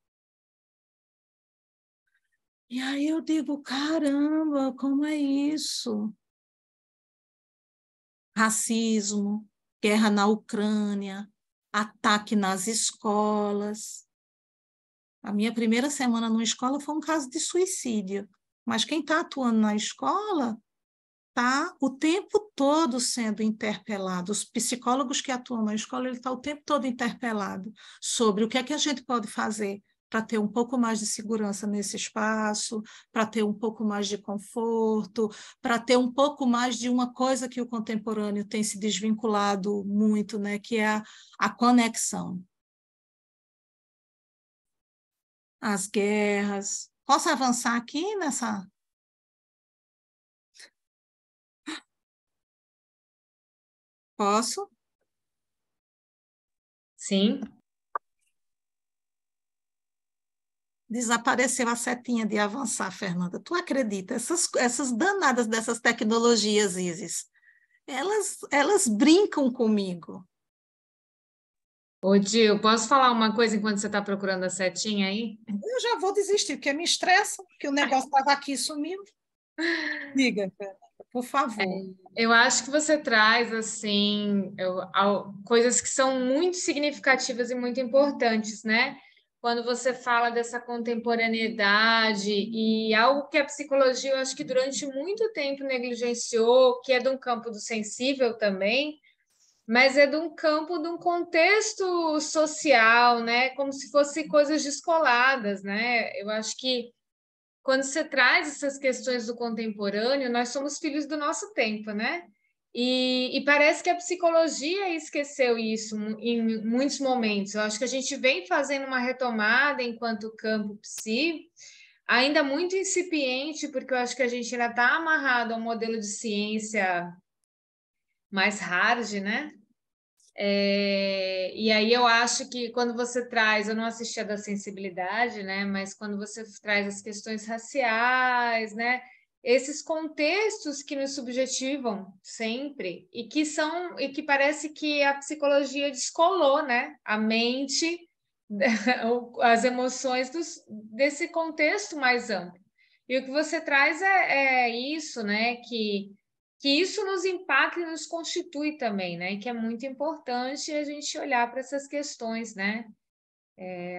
E aí eu digo, caramba, como é isso? Racismo, guerra na Ucrânia, ataque nas escolas. A minha primeira semana numa escola foi um caso de suicídio, mas quem está atuando na escola está o tempo todo sendo interpelado. Os psicólogos que atuam na escola, ele está o tempo todo interpelado sobre o que é que a gente pode fazer para ter um pouco mais de segurança nesse espaço, para ter um pouco mais de conforto, para ter um pouco mais de uma coisa que o contemporâneo tem se desvinculado muito, né, que é a conexão. As guerras. Posso avançar aqui nessa? Posso? Sim. Desapareceu a setinha de avançar, Fernanda. Tu acredita? Essas danadas dessas tecnologias, Isis, elas brincam comigo. Ô, Gil, posso falar uma coisa enquanto você está procurando a setinha aí? Eu já vou desistir, porque me estressa, porque o negócio estava aqui e sumiu. Diga. por favor. Eu acho que você traz, assim, coisas que são muito significativas e muito importantes, né? Quando você fala dessa contemporaneidade e algo que a psicologia, eu acho que durante muito tempo negligenciou, que é de um campo do sensível também, mas é de um campo, de um contexto social, né? Como se fossem coisas descoladas, né? Eu acho que quando você traz essas questões do contemporâneo, nós somos filhos do nosso tempo, né? E parece que a psicologia esqueceu isso em muitos momentos. Eu acho que a gente vem fazendo uma retomada enquanto campo psi, ainda muito incipiente, porque eu acho que a gente ainda está amarrado a um modelo de ciência mais hard, né? E aí eu acho que quando você traz, eu não assisti a da sensibilidade, né? Mas quando você traz as questões raciais, né? Esses contextos que nos subjetivam sempre e que parece que a psicologia descolou, né? A mente, as emoções desse contexto mais amplo. E o que você traz é isso, né? Que isso nos impacta e nos constitui também, né? E que é muito importante a gente olhar para essas questões, né?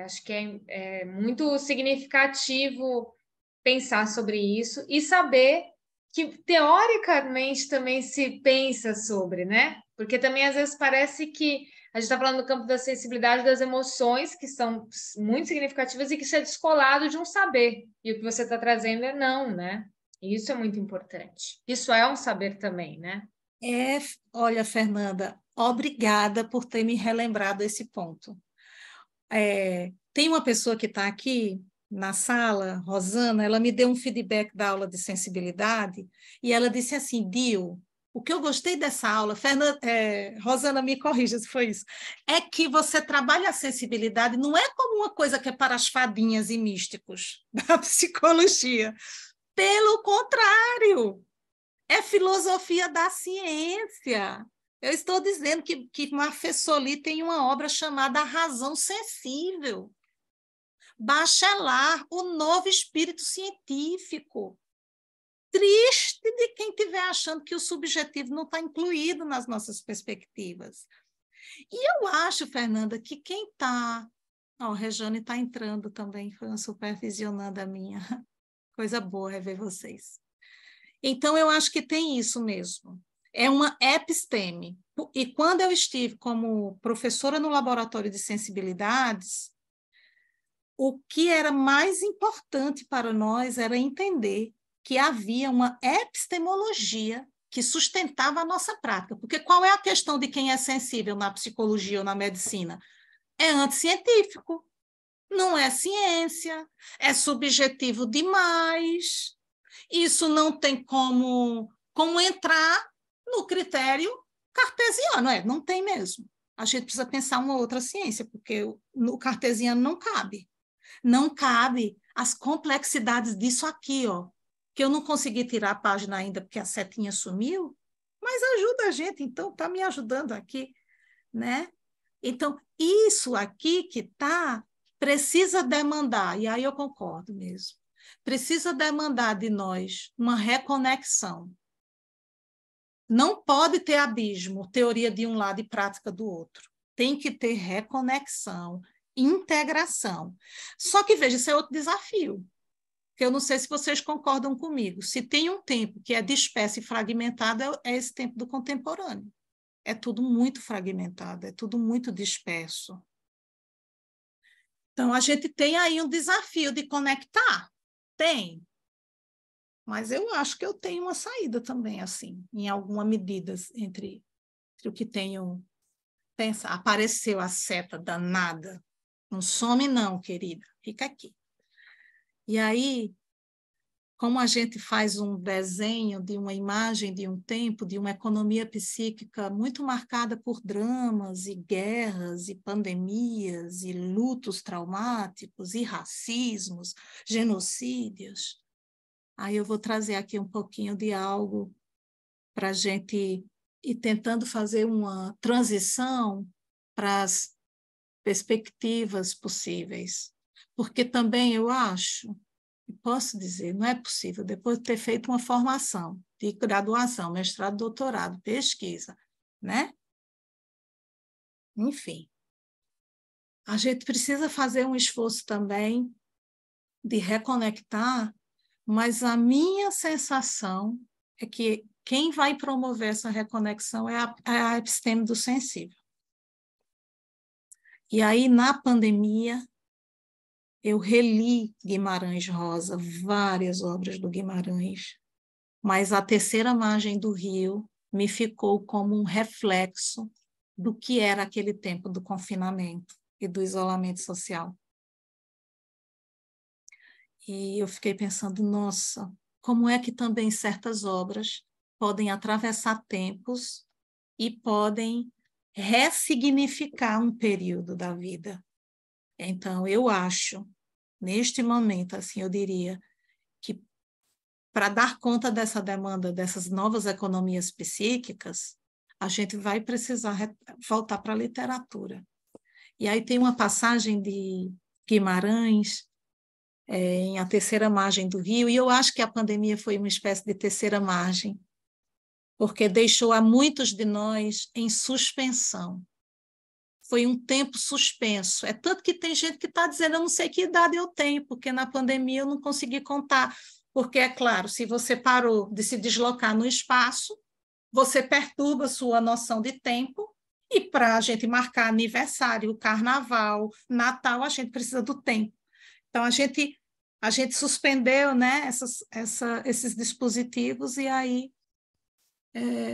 Acho que é muito significativo pensar sobre isso e saber que teoricamente também se pensa sobre, né? Porque também às vezes parece que a gente está falando do campo da sensibilidade das emoções, que são muito significativas e que isso é descolado de um saber. E o que você está trazendo é não, né? E isso é muito importante. Isso é um saber também, né? É, olha, Fernanda, obrigada por ter me relembrado esse ponto. Tem uma pessoa que está aqui na sala, Rosana, ela me deu um feedback da aula de sensibilidade e ela disse assim, Dio, o que eu gostei dessa aula, Fernanda, Rosana, me corrija se foi isso, é que você trabalha a sensibilidade, não é como uma coisa que é para as fadinhas e místicos da psicologia. Pelo contrário, é filosofia da ciência. Eu estou dizendo que Marfessoli tem uma obra chamada A Razão Sensível. Bachelard, o novo espírito científico. Triste de quem estiver achando que o subjetivo não está incluído nas nossas perspectivas. E eu acho, Fernanda, que quem está... Oh, Rejane está entrando também, foi uma supervisionando a minha. Coisa boa é ver vocês. Então, eu acho que tem isso mesmo. É uma episteme. E quando eu estive como professora no laboratório de sensibilidades, o que era mais importante para nós era entender que havia uma epistemologia que sustentava a nossa prática. Porque qual é a questão de quem é sensível na psicologia ou na medicina? É anticientífico, não é ciência, é subjetivo demais. Isso não tem como entrar no critério cartesiano, não tem mesmo. A gente precisa pensar uma outra ciência, porque no cartesiano não cabe. Não cabe as complexidades disso aqui, ó, que eu não consegui tirar a página ainda porque a setinha sumiu, mas ajuda a gente, então está me ajudando aqui, né? Então, isso aqui que está precisa demandar, e aí eu concordo mesmo, precisa demandar de nós uma reconexão. Não pode ter abismo, teoria de um lado e prática do outro. Tem que ter reconexão, integração. Só que, veja, isso é outro desafio, que eu não sei se vocês concordam comigo. Se tem um tempo que é disperso e fragmentado, é esse tempo do contemporâneo. É tudo muito fragmentado, é tudo muito disperso. Então, a gente tem aí um desafio de conectar. Tem. Mas eu acho que eu tenho uma saída também, assim, em alguma medida, entre o que tenho pensado. Apareceu a seta danada. Não some, não, querida. Fica aqui. E aí, como a gente faz um desenho de uma imagem de um tempo, de uma economia psíquica muito marcada por dramas e guerras e pandemias e lutos traumáticos e racismos, genocídios, aí eu vou trazer aqui um pouquinho de algo para a gente ir tentando fazer uma transição para as perspectivas possíveis. Porque também eu acho, posso dizer, não é possível, depois de ter feito uma formação de graduação, mestrado, doutorado, pesquisa, né? Enfim, a gente precisa fazer um esforço também de reconectar, mas a minha sensação é que quem vai promover essa reconexão é a episteme do sensível. E aí, na pandemia, eu reli Guimarães Rosa, várias obras do Guimarães, mas a terceira margem do rio me ficou como um reflexo do que era aquele tempo do confinamento e do isolamento social. E eu fiquei pensando, nossa, como é que também certas obras podem atravessar tempos e podem ressignificar um período da vida. Então, eu acho, neste momento, assim, eu diria que para dar conta dessa demanda, dessas novas economias psíquicas, a gente vai precisar voltar para a literatura. E aí tem uma passagem de Guimarães, em A Terceira Margem do Rio, e eu acho que a pandemia foi uma espécie de terceira margem, porque deixou a muitos de nós em suspensão. Foi um tempo suspenso. É tanto que tem gente que está dizendo, eu não sei que idade eu tenho, porque na pandemia eu não consegui contar. Porque, é claro, se você parou de se deslocar no espaço, você perturba a sua noção de tempo, e para a gente marcar aniversário, carnaval, Natal, a gente precisa do tempo. Então, a gente suspendeu, né, esses dispositivos, e aí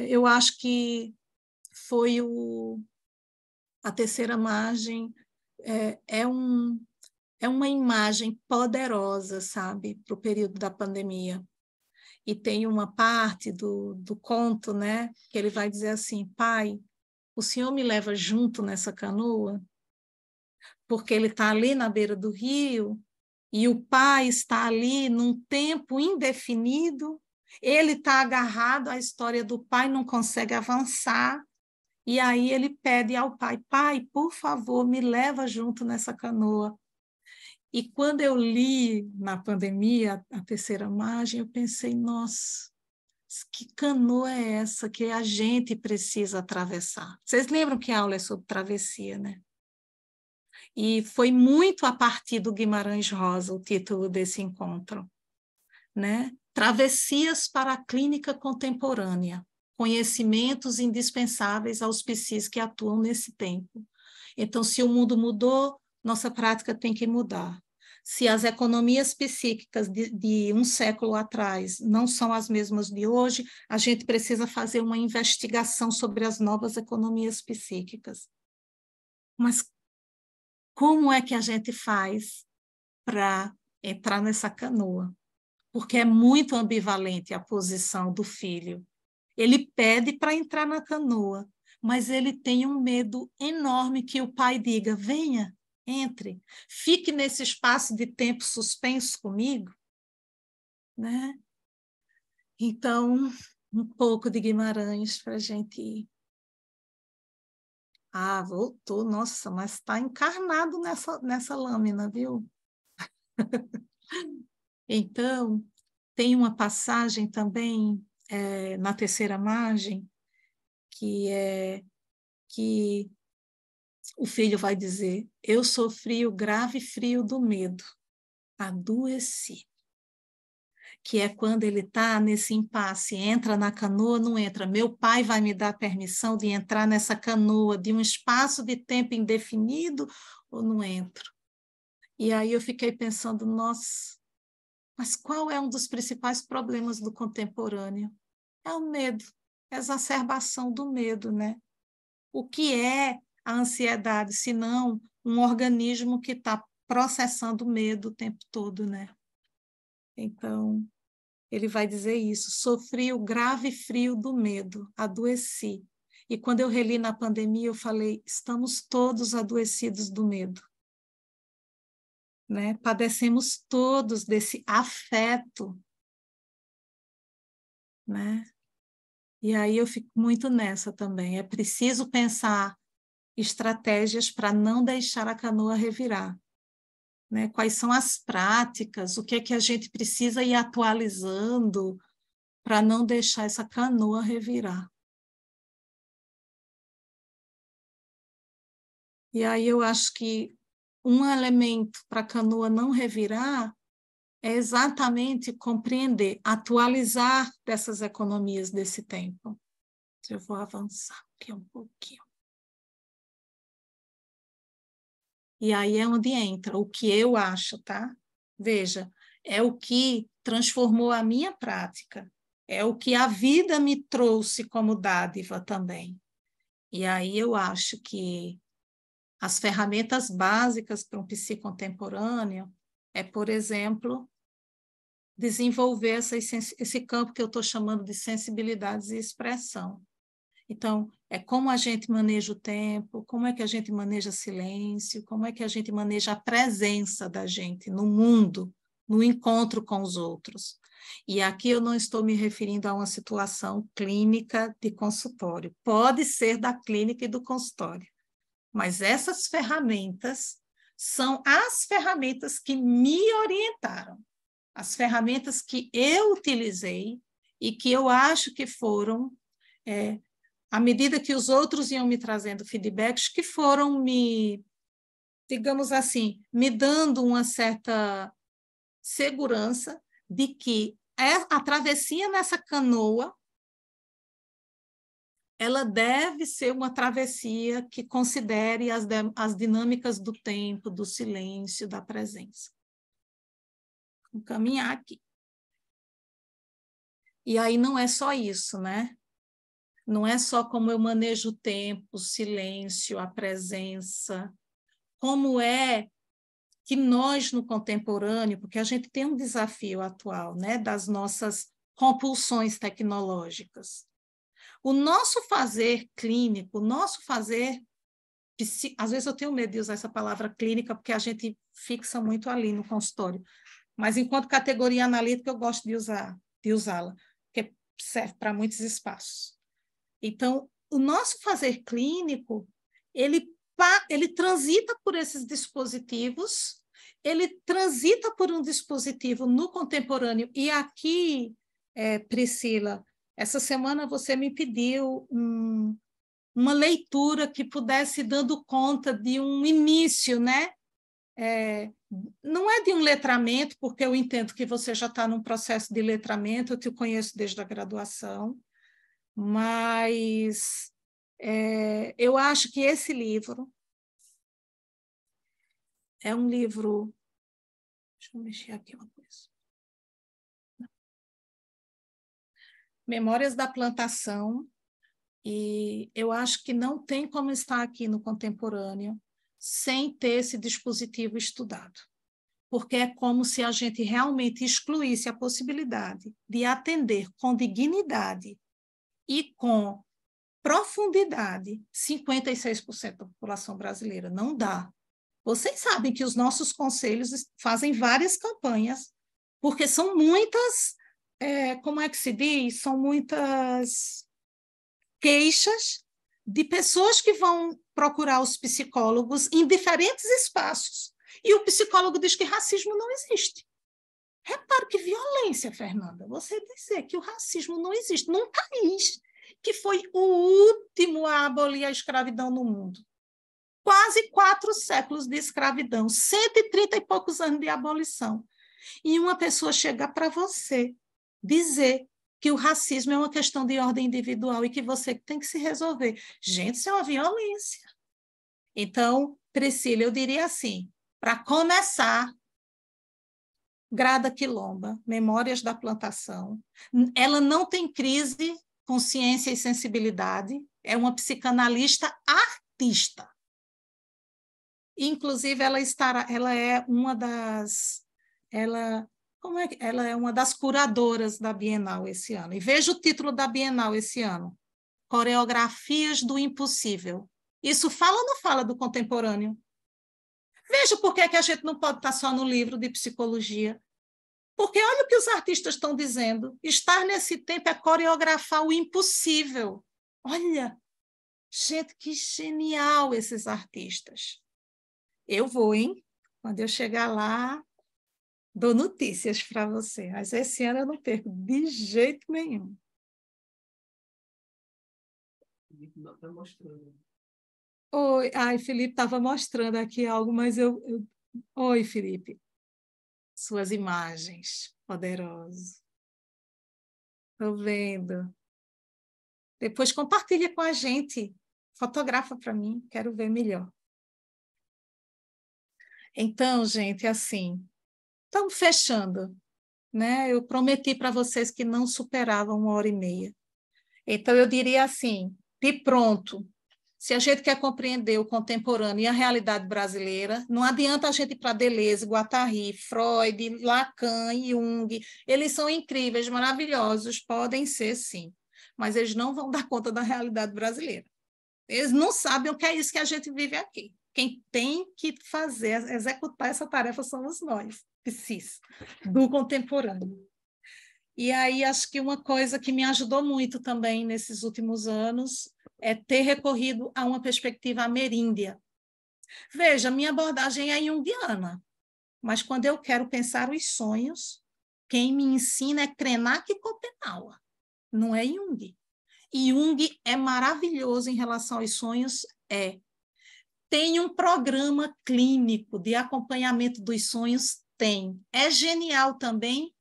eu acho que foi a terceira margem, é uma imagem poderosa, sabe, para o período da pandemia. E tem uma parte do conto, né, que ele vai dizer assim, pai, o senhor me leva junto nessa canoa? Porque ele está ali na beira do rio, e o pai está ali num tempo indefinido, ele está agarrado à história do pai, não consegue avançar, e aí ele pede ao pai, pai, por favor, me leva junto nessa canoa. E quando eu li na pandemia a terceira margem, eu pensei, nossa, que canoa é essa que a gente precisa atravessar? Vocês lembram que a aula é sobre travessia, né? E foi muito a partir do Guimarães Rosa o título desse encontro, né? Travessias para a Clínica Contemporânea, conhecimentos indispensáveis aos psis que atuam nesse tempo. Então, se o mundo mudou, nossa prática tem que mudar. Se as economias psíquicas de um século atrás não são as mesmas de hoje, a gente precisa fazer uma investigação sobre as novas economias psíquicas. Mas como é que a gente faz para entrar nessa canoa? Porque é muito ambivalente a posição do filho. Ele pede para entrar na canoa, mas ele tem um medo enorme que o pai diga, venha, entre, fique nesse espaço de tempo suspenso comigo, né? Então, um pouco de Guimarães para a gente ir. Ah, voltou, nossa, mas está encarnado nessa lâmina, viu? Então, tem uma passagem também na terceira margem, que é que o filho vai dizer, eu sofri o grave frio do medo, adoeci. Que é quando ele está nesse impasse, entra na canoa, não entra. Meu pai vai me dar permissão de entrar nessa canoa de um espaço de tempo indefinido ou não entro? E aí eu fiquei pensando, nossa, mas qual é um dos principais problemas do contemporâneo? É o medo, a exacerbação do medo, né? O que é a ansiedade, se não um organismo que está processando o medo o tempo todo, né? Então, ele vai dizer isso, sofri o grave frio do medo, adoeci. E quando eu reli na pandemia, eu falei, estamos todos adoecidos do medo. Né? Padecemos todos desse afeto. Né? E aí eu fico muito nessa também. É preciso pensar estratégias para não deixar a canoa revirar. né? Quais são as práticas, o que é que a gente precisa ir atualizando para não deixar essa canoa revirar. E aí eu acho que um elemento para a canoa não revirar é exatamente compreender, atualizar dessas economias desse tempo. Eu vou avançar aqui um pouquinho. E aí é onde entra o que eu acho, tá? Veja, é o que transformou a minha prática, é o que a vida me trouxe como dádiva também. E aí eu acho que as ferramentas básicas para um psicontemporâneo é, por exemplo, desenvolver esse campo que eu estou chamando de sensibilidades e expressão. Então, é como a gente maneja o tempo, como é que a gente maneja silêncio, como é que a gente maneja a presença da gente no mundo, no encontro com os outros. E aqui eu não estou me referindo a uma situação clínica de consultório. Pode ser da clínica e do consultório, mas essas ferramentas são as ferramentas que me orientaram, as ferramentas que eu utilizei e que eu acho que foram, à medida que os outros iam me trazendo feedbacks, que foram me, digamos assim, me dando uma certa segurança de que a travessia nessa canoa ela deve ser uma travessia que considere as dinâmicas do tempo, do silêncio, da presença. Vou caminhar aqui. E aí não é só isso, né? Não é só como eu manejo o tempo, o silêncio, a presença, como é que nós, no contemporâneo, porque a gente tem um desafio atual, né, das nossas compulsões tecnológicas. O nosso fazer clínico, o nosso fazer... Às vezes eu tenho medo de usar essa palavra clínica, porque a gente fixa muito ali no consultório, mas enquanto categoria analítica eu gosto de usá-la, porque serve para muitos espaços. Então, o nosso fazer clínico, ele transita por esses dispositivos, ele transita por um dispositivo no contemporâneo. E aqui, Priscila, essa semana você me pediu uma leitura que pudesse dando conta de um início, né? Não é de um letramento, porque eu entendo que você já está num processo de letramento, eu te conheço desde a graduação, mas eu acho que esse livro é um livro... Deixa eu mexer aqui uma coisa. Memórias da Plantação, e eu acho que não tem como estar aqui no contemporâneo sem ter esse dispositivo estudado, porque é como se a gente realmente excluísse a possibilidade de atender com dignidade e com profundidade 56% da população brasileira. Não dá. Vocês sabem que os nossos conselhos fazem várias campanhas, porque são muitas, como é que se diz? São muitas queixas de pessoas que vão procurar os psicólogos em diferentes espaços. E o psicólogo diz que racismo não existe. Repare que violência, Fernanda, você dizer que o racismo não existe num país que foi o último a abolir a escravidão no mundo. Quase 4 séculos de escravidão, 130 e poucos anos de abolição. E uma pessoa chega para você dizer que o racismo é uma questão de ordem individual e que você tem que se resolver. Gente, isso é uma violência. Então, Priscila, eu diria assim, para começar, Grada Quilomba, Memórias da Plantação. Ela não tem crise, consciência e sensibilidade, é uma psicanalista artista. Inclusive, ela é uma das... ela é uma das curadoras da Bienal esse ano. E veja o título da Bienal esse ano: Coreografias do Impossível. Isso fala ou não fala do contemporâneo? Veja por que a gente não pode estar só no livro de psicologia. Porque olha o que os artistas estão dizendo. Estar nesse tempo é coreografar o impossível. Olha, gente, que genial esses artistas. Eu vou, hein? Quando eu chegar lá, dou notícias para você. Mas esse ano eu não perco de jeito nenhum. Não está mostrando. Oi, ai, Felipe estava mostrando aqui algo, mas Oi, Felipe. Suas imagens, poderoso. Estou vendo. Depois compartilha com a gente. Fotografa para mim, quero ver melhor. Então, gente, assim, estamos fechando, né? Eu prometi para vocês que não superavam 1h30. Então, eu diria assim, de pronto, se a gente quer compreender o contemporâneo e a realidade brasileira, não adianta a gente ir para Deleuze, Guattari, Freud, Lacan, Jung. Eles são incríveis, maravilhosos, podem ser, sim, mas eles não vão dar conta da realidade brasileira. Eles não sabem o que é isso que a gente vive aqui. Quem tem que fazer, executar essa tarefa somos nós, psis, do contemporâneo. E aí, acho que uma coisa que me ajudou muito também nesses últimos anos é ter recorrido a uma perspectiva ameríndia. Veja, minha abordagem é junguiana, mas quando eu quero pensar os sonhos, quem me ensina é Krenak e Schopenhauer, não é Jung. E Jung é maravilhoso em relação aos sonhos, Tem um programa clínico de acompanhamento dos sonhos? Tem. É genial também?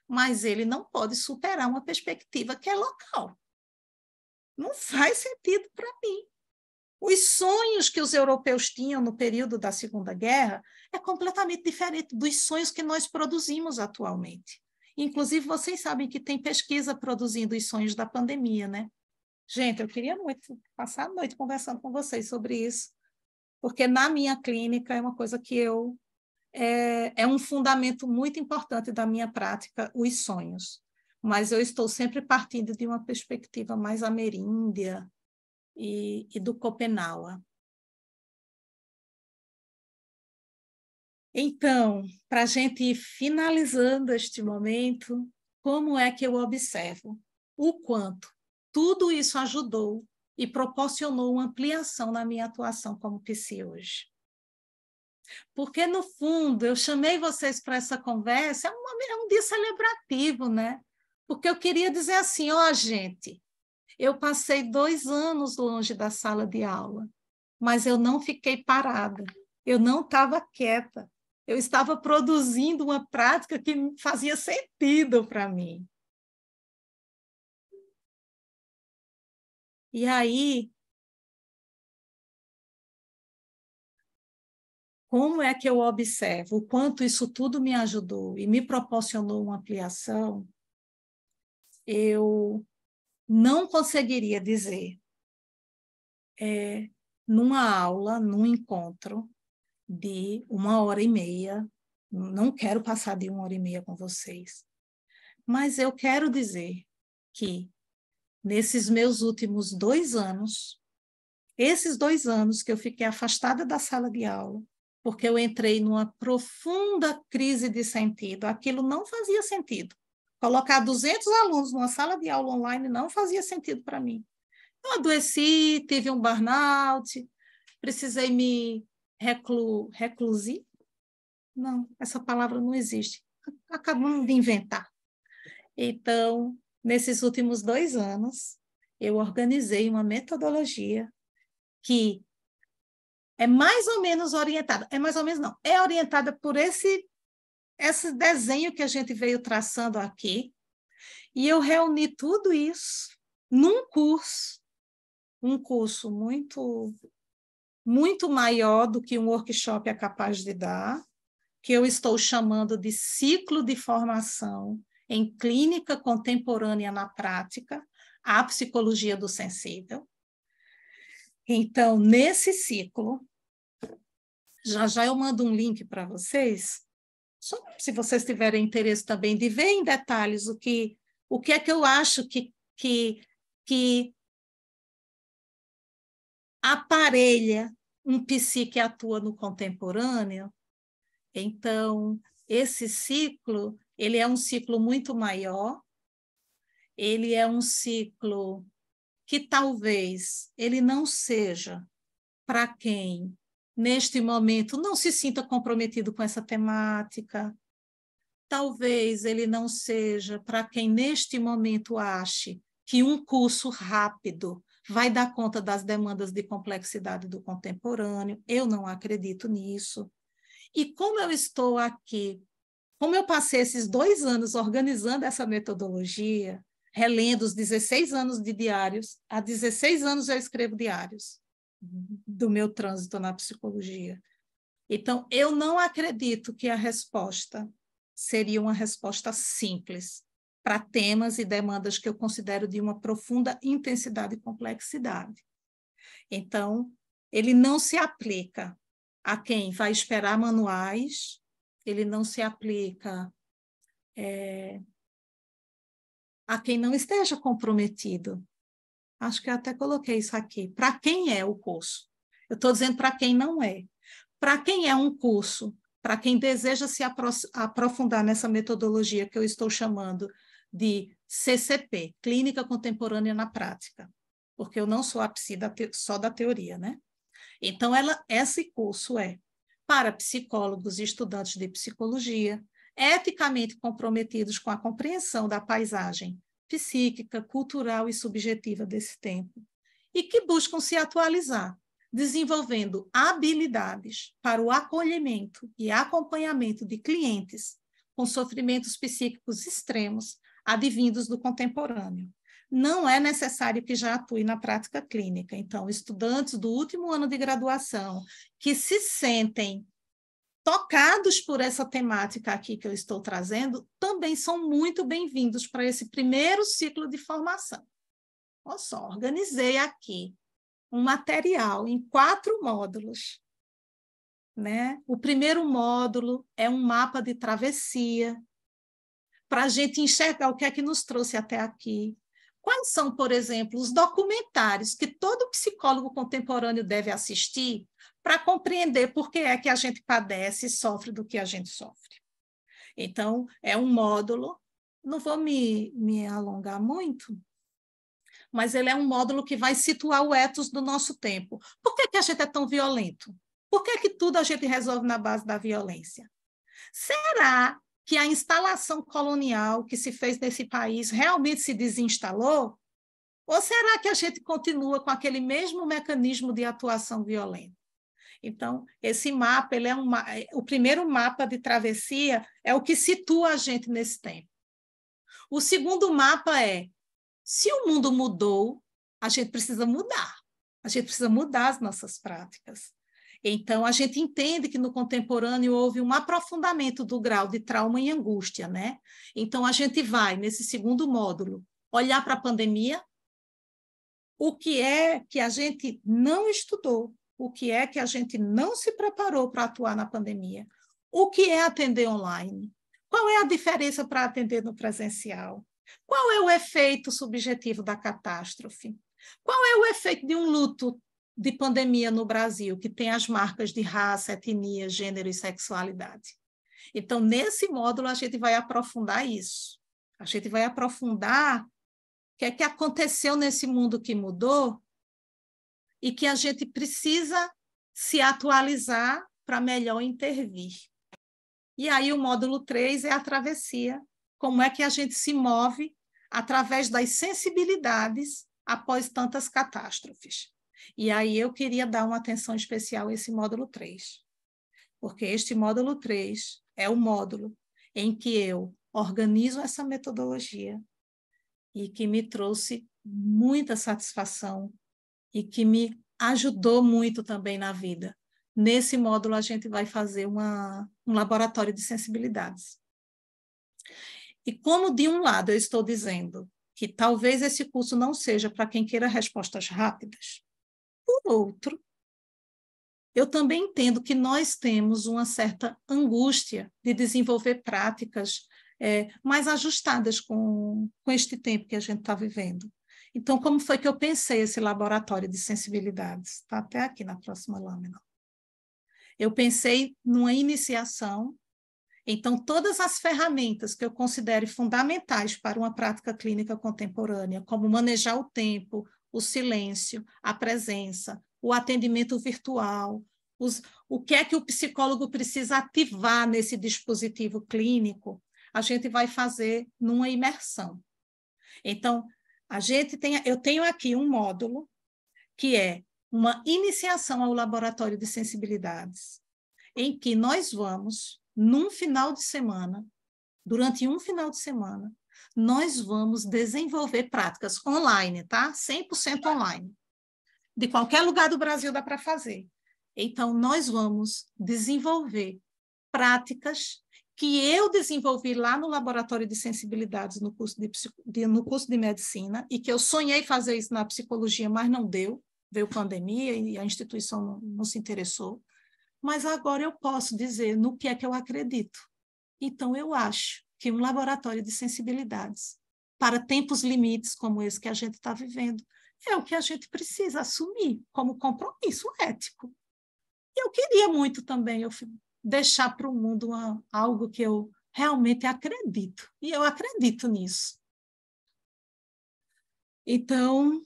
Mas ele não pode superar uma perspectiva que é local. Não faz sentido para mim. Os sonhos que os europeus tinham no período da Segunda Guerra é completamente diferente dos sonhos que nós produzimos atualmente. Inclusive, vocês sabem que tem pesquisa produzindo os sonhos da pandemia, né? Gente, eu queria muito passar a noite conversando com vocês sobre isso, porque na minha clínica é uma coisa que é um fundamento muito importante da minha prática, os sonhos. Mas eu estou sempre partindo de uma perspectiva mais ameríndia e do Schopenhauer. Então, para a gente ir finalizando este momento, como é que eu observo o quanto tudo isso ajudou e proporcionou uma ampliação na minha atuação como psi hoje? Porque, no fundo, eu chamei vocês para essa conversa, é um dia celebrativo, né? Porque eu queria dizer assim, gente, eu passei 2 anos longe da sala de aula, mas eu não fiquei parada, eu não estava quieta, eu estava produzindo uma prática que fazia sentido para mim. E aí, como é que eu observo o quanto isso tudo me ajudou e me proporcionou uma ampliação? Eu não conseguiria dizer, numa aula, num encontro de 1h30, não quero passar de 1h30 com vocês, mas eu quero dizer que, nesses meus últimos 2 anos, esses 2 anos que eu fiquei afastada da sala de aula, porque eu entrei numa profunda crise de sentido, aquilo não fazia sentido. Colocar 200 alunos numa sala de aula online não fazia sentido para mim. Eu adoeci, tive um burnout, precisei me reclusir? Não, essa palavra não existe. Acabamos de inventar. Então, nesses últimos 2 anos, eu organizei uma metodologia que é mais ou menos orientada, é mais ou menos não, é orientada por esse desenho que a gente veio traçando aqui, e eu reuni tudo isso num curso, um curso muito maior do que um workshop é capaz de dar, que eu estou chamando de ciclo de formação em clínica contemporânea na prática, a psicologia do sensível. Então, nesse ciclo, já eu mando um link para vocês, só se vocês tiverem interesse também de ver em detalhes o que é que eu acho que aparelha um psi que atua no contemporâneo. Então, esse ciclo, ele é um ciclo muito maior, ele é um ciclo que talvez ele não seja para quem neste momento, não se sinta comprometido com essa temática. Talvez ele não seja para quem, neste momento, ache que um curso rápido vai dar conta das demandas de complexidade do contemporâneo. Eu não acredito nisso. E como eu estou aqui, como eu passei esses 2 anos organizando essa metodologia, relendo os 16 anos de diários, há 16 anos eu escrevo diários do meu trânsito na psicologia. Então, eu não acredito que a resposta seria uma resposta simples para temas e demandas que eu considero de uma profunda intensidade e complexidade. Então, ele não se aplica a quem vai esperar manuais, ele não se aplica a quem não esteja comprometido. Acho que eu até coloquei isso aqui. Para quem é o curso? Eu estou dizendo para quem não é. Para quem é um curso, para quem deseja se aprofundar nessa metodologia que eu estou chamando de CCP, Clínica Contemporânea na Prática, porque eu não sou a psi só da teoria, né? Então, esse curso é para psicólogos e estudantes de psicologia, eticamente comprometidos com a compreensão da paisagem psíquica, cultural e subjetiva desse tempo, e que buscam se atualizar, desenvolvendo habilidades para o acolhimento e acompanhamento de clientes com sofrimentos psíquicos extremos, advindos do contemporâneo. Não é necessário que já atue na prática clínica. Então, estudantes do último ano de graduação que se sentem tocados por essa temática aqui que eu estou trazendo, também são muito bem-vindos para esse primeiro ciclo de formação. Olha só, organizei aqui um material em 4 módulos, né? O primeiro módulo é um mapa de travessia, para a gente enxergar o que é que nos trouxe até aqui. Quais são, por exemplo, os documentários que todo psicólogo contemporâneo deve assistir para compreender por que é que a gente padece e sofre do que a gente sofre? Então, é um módulo, não vou me alongar muito, mas ele é um módulo que vai situar o ethos do nosso tempo. Por que a gente é tão violento? Por que tudo a gente resolve na base da violência? Será que a instalação colonial que se fez nesse país realmente se desinstalou? Ou será que a gente continua com aquele mesmo mecanismo de atuação violenta? Então, esse mapa, ele é o primeiro mapa de travessia é o que situa a gente nesse tempo. O segundo mapa é, se o mundo mudou, a gente precisa mudar. A gente precisa mudar as nossas práticas. Então, a gente entende que no contemporâneo houve um aprofundamento do grau de trauma e angústia, né? Então, a gente vai, nesse segundo módulo, olhar para a pandemia, o que é que a gente não estudou, o que é que a gente não se preparou para atuar na pandemia, o que é atender online, qual é a diferença para atender no presencial, qual é o efeito subjetivo da catástrofe, qual é o efeito de um luto de pandemia no Brasil, que tem as marcas de raça, etnia, gênero e sexualidade. Então, nesse módulo, a gente vai aprofundar isso. A gente vai aprofundar o que é que aconteceu nesse mundo que mudou e que a gente precisa se atualizar para melhor intervir. E aí o módulo 3 é a travessia, como é que a gente se move através das sensibilidades após tantas catástrofes. E aí eu queria dar uma atenção especial a esse módulo 3, porque este módulo 3 é o módulo em que eu organizo essa metodologia e que me trouxe muita satisfação e que me ajudou muito também na vida. Nesse módulo, a gente vai fazer um laboratório de sensibilidades. E como, de um lado, eu estou dizendo que talvez esse curso não seja para quem queira respostas rápidas, por outro, eu também entendo que nós temos uma certa angústia de desenvolver práticas mais ajustadas com este tempo que a gente está vivendo. Então, como foi que eu pensei esse laboratório de sensibilidades? Está até aqui na próxima lâmina. Eu pensei numa iniciação, então todas as ferramentas que eu considere fundamentais para uma prática clínica contemporânea, como manejar o tempo, o silêncio, a presença, o atendimento virtual, o que é que o psicólogo precisa ativar nesse dispositivo clínico, a gente vai fazer numa imersão. Então, eu tenho aqui um módulo que é uma iniciação ao laboratório de sensibilidades, em que nós vamos, durante um final de semana, nós vamos desenvolver práticas online, tá? 100% online. De qualquer lugar do Brasil dá para fazer. Então, nós vamos desenvolver práticas que eu desenvolvi lá no Laboratório de Sensibilidades no curso de medicina, e que eu sonhei fazer isso na psicologia, mas não deu. Veio pandemia e a instituição não se interessou. Mas agora eu posso dizer no que é que eu acredito. Então, eu acho que um laboratório de sensibilidades, para tempos limites como esse que a gente está vivendo, é o que a gente precisa assumir como compromisso ético. E eu queria muito também deixar para o mundo algo que eu realmente acredito, e eu acredito nisso. Então,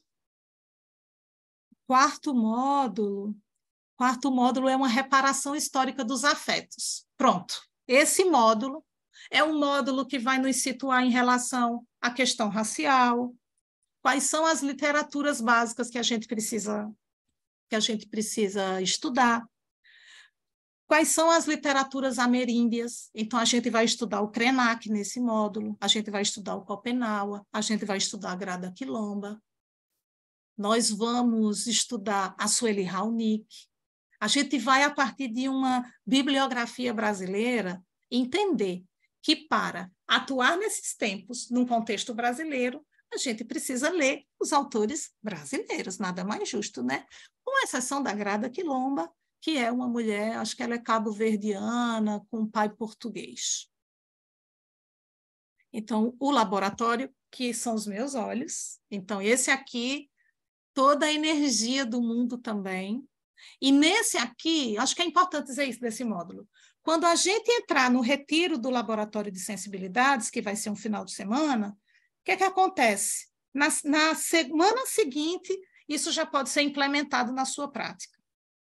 quarto módulo é uma reparação histórica dos afetos. Pronto. Esse módulo é um módulo que vai nos situar em relação à questão racial, quais são as literaturas básicas que a gente precisa estudar, quais são as literaturas ameríndias. Então, a gente vai estudar o Krenak nesse módulo, a gente vai estudar o Schopenhauer, a gente vai estudar a Grada Quilomba, nós vamos estudar a Sueli Raunic. A gente vai, a partir de uma bibliografia brasileira, entender que, para atuar nesses tempos, num contexto brasileiro, a gente precisa ler os autores brasileiros, nada mais justo, né? Com exceção da Grada Quilomba, que é uma mulher, acho que ela é cabo-verdiana, com pai português. Então, o laboratório, que são os meus olhos. Então, esse aqui, toda a energia do mundo também. E nesse aqui, acho que é importante dizer isso desse módulo. Quando a gente entrar no retiro do Laboratório de Sensibilidades, que vai ser um final de semana, o que é que acontece? Na semana seguinte, isso já pode ser implementado na sua prática.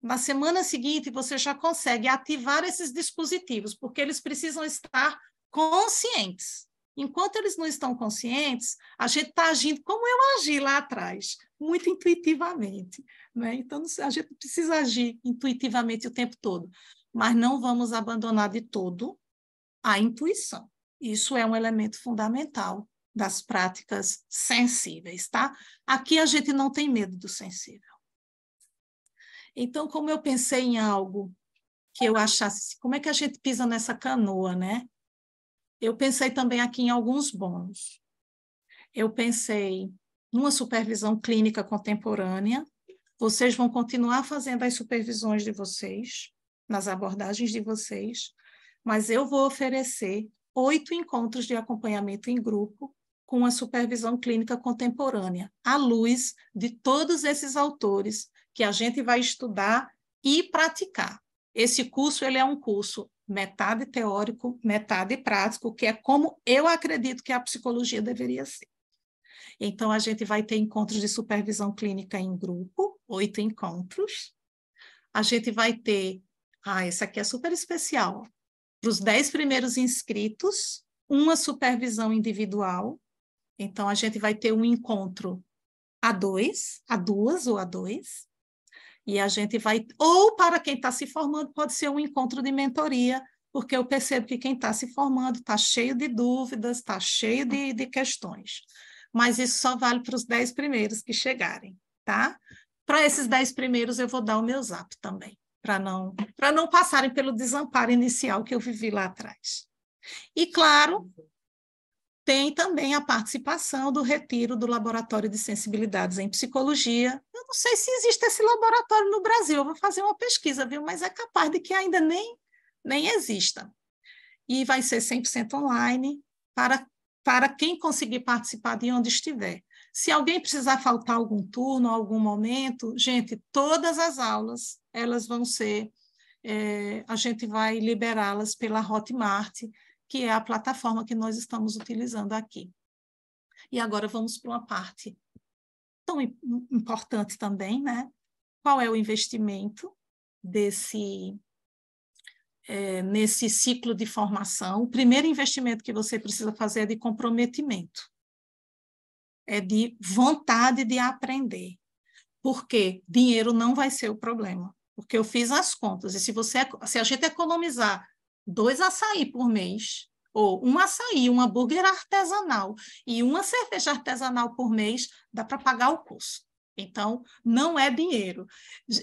Na semana seguinte, você já consegue ativar esses dispositivos, porque eles precisam estar conscientes. Enquanto eles não estão conscientes, a gente está agindo como eu agi lá atrás, muito intuitivamente, né? Então, a gente precisa agir intuitivamente o tempo todo, mas não vamos abandonar de todo a intuição. Isso é um elemento fundamental das práticas sensíveis, tá? Aqui a gente não tem medo do sensível. Então, como eu pensei em algo que eu achasse, como é que a gente pisa nessa canoa, né? Eu pensei também aqui em alguns bônus. Eu pensei numa supervisão clínica contemporânea. Vocês vão continuar fazendo as supervisões de vocês, nas abordagens de vocês, mas eu vou oferecer 8 encontros de acompanhamento em grupo com a supervisão clínica contemporânea, à luz de todos esses autores que a gente vai estudar e praticar. Esse curso ele é um curso metade teórico, metade prático, que é como eu acredito que a psicologia deveria ser. Então, a gente vai ter encontros de supervisão clínica em grupo, 8 encontros. A gente vai ter, esse aqui é super especial, para os 10 primeiros inscritos, uma supervisão individual. Então, a gente vai ter um encontro a duas ou a dois, e a gente vai, ou para quem está se formando, pode ser um encontro de mentoria, porque eu percebo que quem está se formando está cheio de dúvidas, está cheio de questões. Mas isso só vale para os 10 primeiros que chegarem, tá? Para esses 10 primeiros eu vou dar o meu zap também, para não passarem pelo desamparo inicial que eu vivi lá atrás. E, claro, tem também a participação do retiro do Laboratório de Sensibilidades em Psicologia. Eu não sei se existe esse laboratório no Brasil, eu vou fazer uma pesquisa, viu? Mas é capaz de que ainda nem exista. E vai ser 100% online para quem conseguir participar de onde estiver. Se alguém precisar faltar algum turno, algum momento, gente, todas as aulas, elas vão ser, a gente vai liberá-las pela Hotmart, que é a plataforma que nós estamos utilizando aqui. E agora vamos para uma parte tão importante também, né? Qual é o investimento? nesse ciclo de formação, o primeiro investimento que você precisa fazer é de comprometimento, é de vontade de aprender, porque dinheiro não vai ser o problema, porque eu fiz as contas, e se a gente economizar 2 açaí por mês, ou um açaí, um hambúrguer artesanal e uma cerveja artesanal por mês, dá para pagar o curso. Então, não é dinheiro.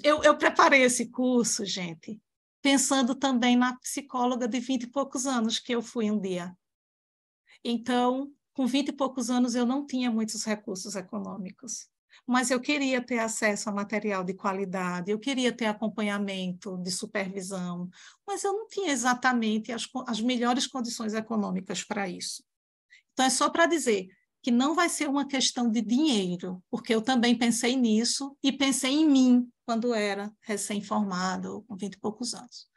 Eu preparei esse curso, gente, pensando também na psicóloga de 20 e poucos anos que eu fui um dia. Então, com 20 e poucos anos, eu não tinha muitos recursos econômicos, mas eu queria ter acesso a material de qualidade, eu queria ter acompanhamento de supervisão, mas eu não tinha exatamente as melhores condições econômicas para isso. Então, é só para dizer que não vai ser uma questão de dinheiro, porque eu também pensei nisso e pensei em mim quando era recém-formado, com 20 e poucos anos.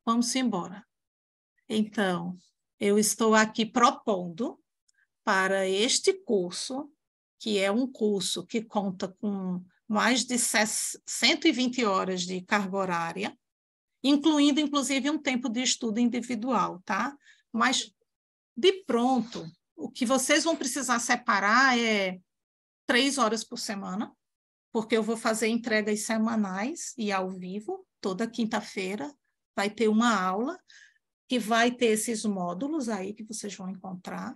Vamos embora. Então, eu estou aqui propondo para este curso, que é um curso que conta com mais de 120 horas de carga horária, incluindo, inclusive, um tempo de estudo individual, tá? Mas, de pronto, o que vocês vão precisar separar é 3 horas por semana, porque eu vou fazer entregas semanais e ao vivo, toda quinta-feira vai ter uma aula que vai ter esses módulos aí que vocês vão encontrar.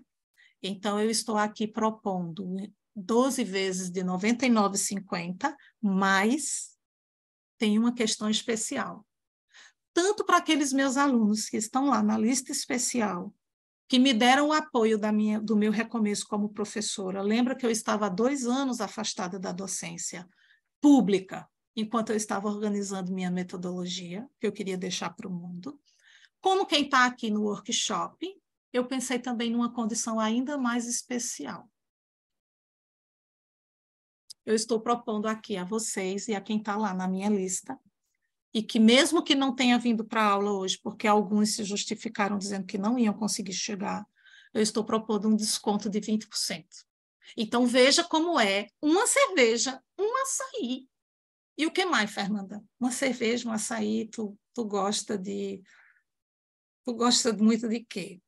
Então, eu estou aqui propondo 12 vezes de R$ 99,50, mas tem uma questão especial. Tanto para aqueles meus alunos que estão lá na lista especial, que me deram o apoio do meu recomeço como professora. Lembra que eu estava há 2 anos afastada da docência pública, enquanto eu estava organizando minha metodologia, que eu queria deixar para o mundo. Como quem está aqui no workshop, eu pensei também numa condição ainda mais especial. Eu estou propondo aqui a vocês e a quem está lá na minha lista, e que mesmo que não tenha vindo para a aula hoje, porque alguns se justificaram dizendo que não iam conseguir chegar, eu estou propondo um desconto de 20%. Então, veja como é uma cerveja, um açaí. E o que mais, Fernanda? Uma cerveja, um açaí, tu gosta muito de quê?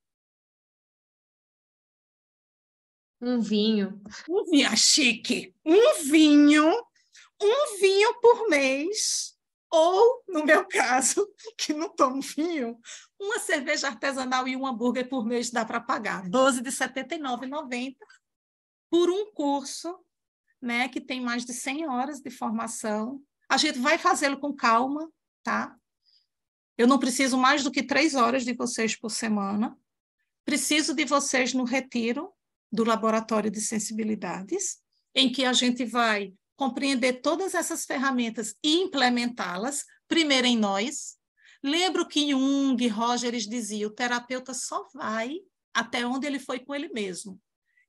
Um vinho. Um vinho chique. Um vinho por mês, ou, no meu caso, que não tomo vinho, uma cerveja artesanal e um hambúrguer por mês dá para pagar. 12 de R$ 79,90 por um curso, né, que tem mais de 100 horas de formação. A gente vai fazê-lo com calma, tá? Eu não preciso mais do que 3 horas de vocês por semana. Preciso de vocês no retiro do Laboratório de Sensibilidades, em que a gente vai compreender todas essas ferramentas e implementá-las, primeiro em nós. Lembro que Jung, Rogers dizia, o terapeuta só vai até onde ele foi com ele mesmo.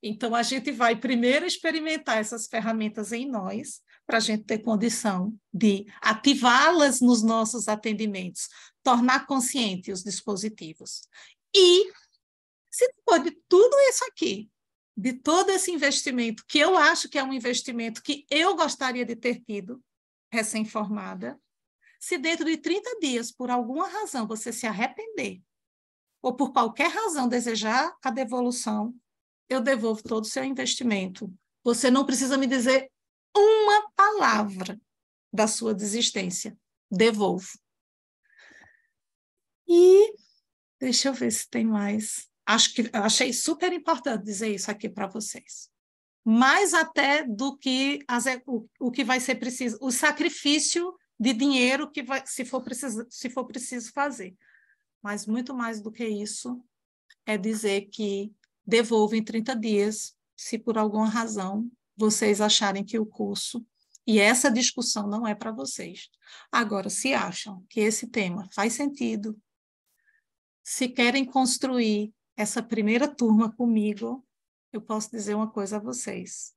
Então, a gente vai primeiro experimentar essas ferramentas em nós, para a gente ter condição de ativá-las nos nossos atendimentos, tornar consciente os dispositivos. E, se depois de tudo isso aqui, de todo esse investimento, que eu acho que é um investimento que eu gostaria de ter tido, recém-formada, se dentro de 30 dias, por alguma razão, você se arrepender, ou por qualquer razão desejar a devolução, eu devolvo todo o seu investimento. Você não precisa me dizer uma palavra da sua desistência. Devolvo. E deixa eu ver se tem mais. Achei super importante dizer isso aqui para vocês. Mais até do que o que vai ser preciso, o sacrifício de dinheiro que se for preciso fazer. Mas muito mais do que isso é dizer que devolvo em 30 dias, se por alguma razão vocês acharem que o curso, e essa discussão não é para vocês. Agora, se acham que esse tema faz sentido, se querem construir essa primeira turma comigo, eu posso dizer uma coisa a vocês.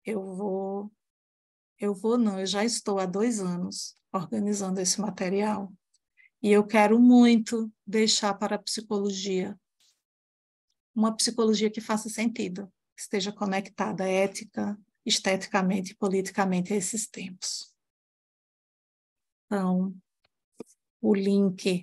Eu já estou há 2 anos organizando esse material e eu quero muito deixar para a psicologia uma psicologia que faça sentido, que esteja conectada ética, esteticamente e politicamente a esses tempos. Então, o link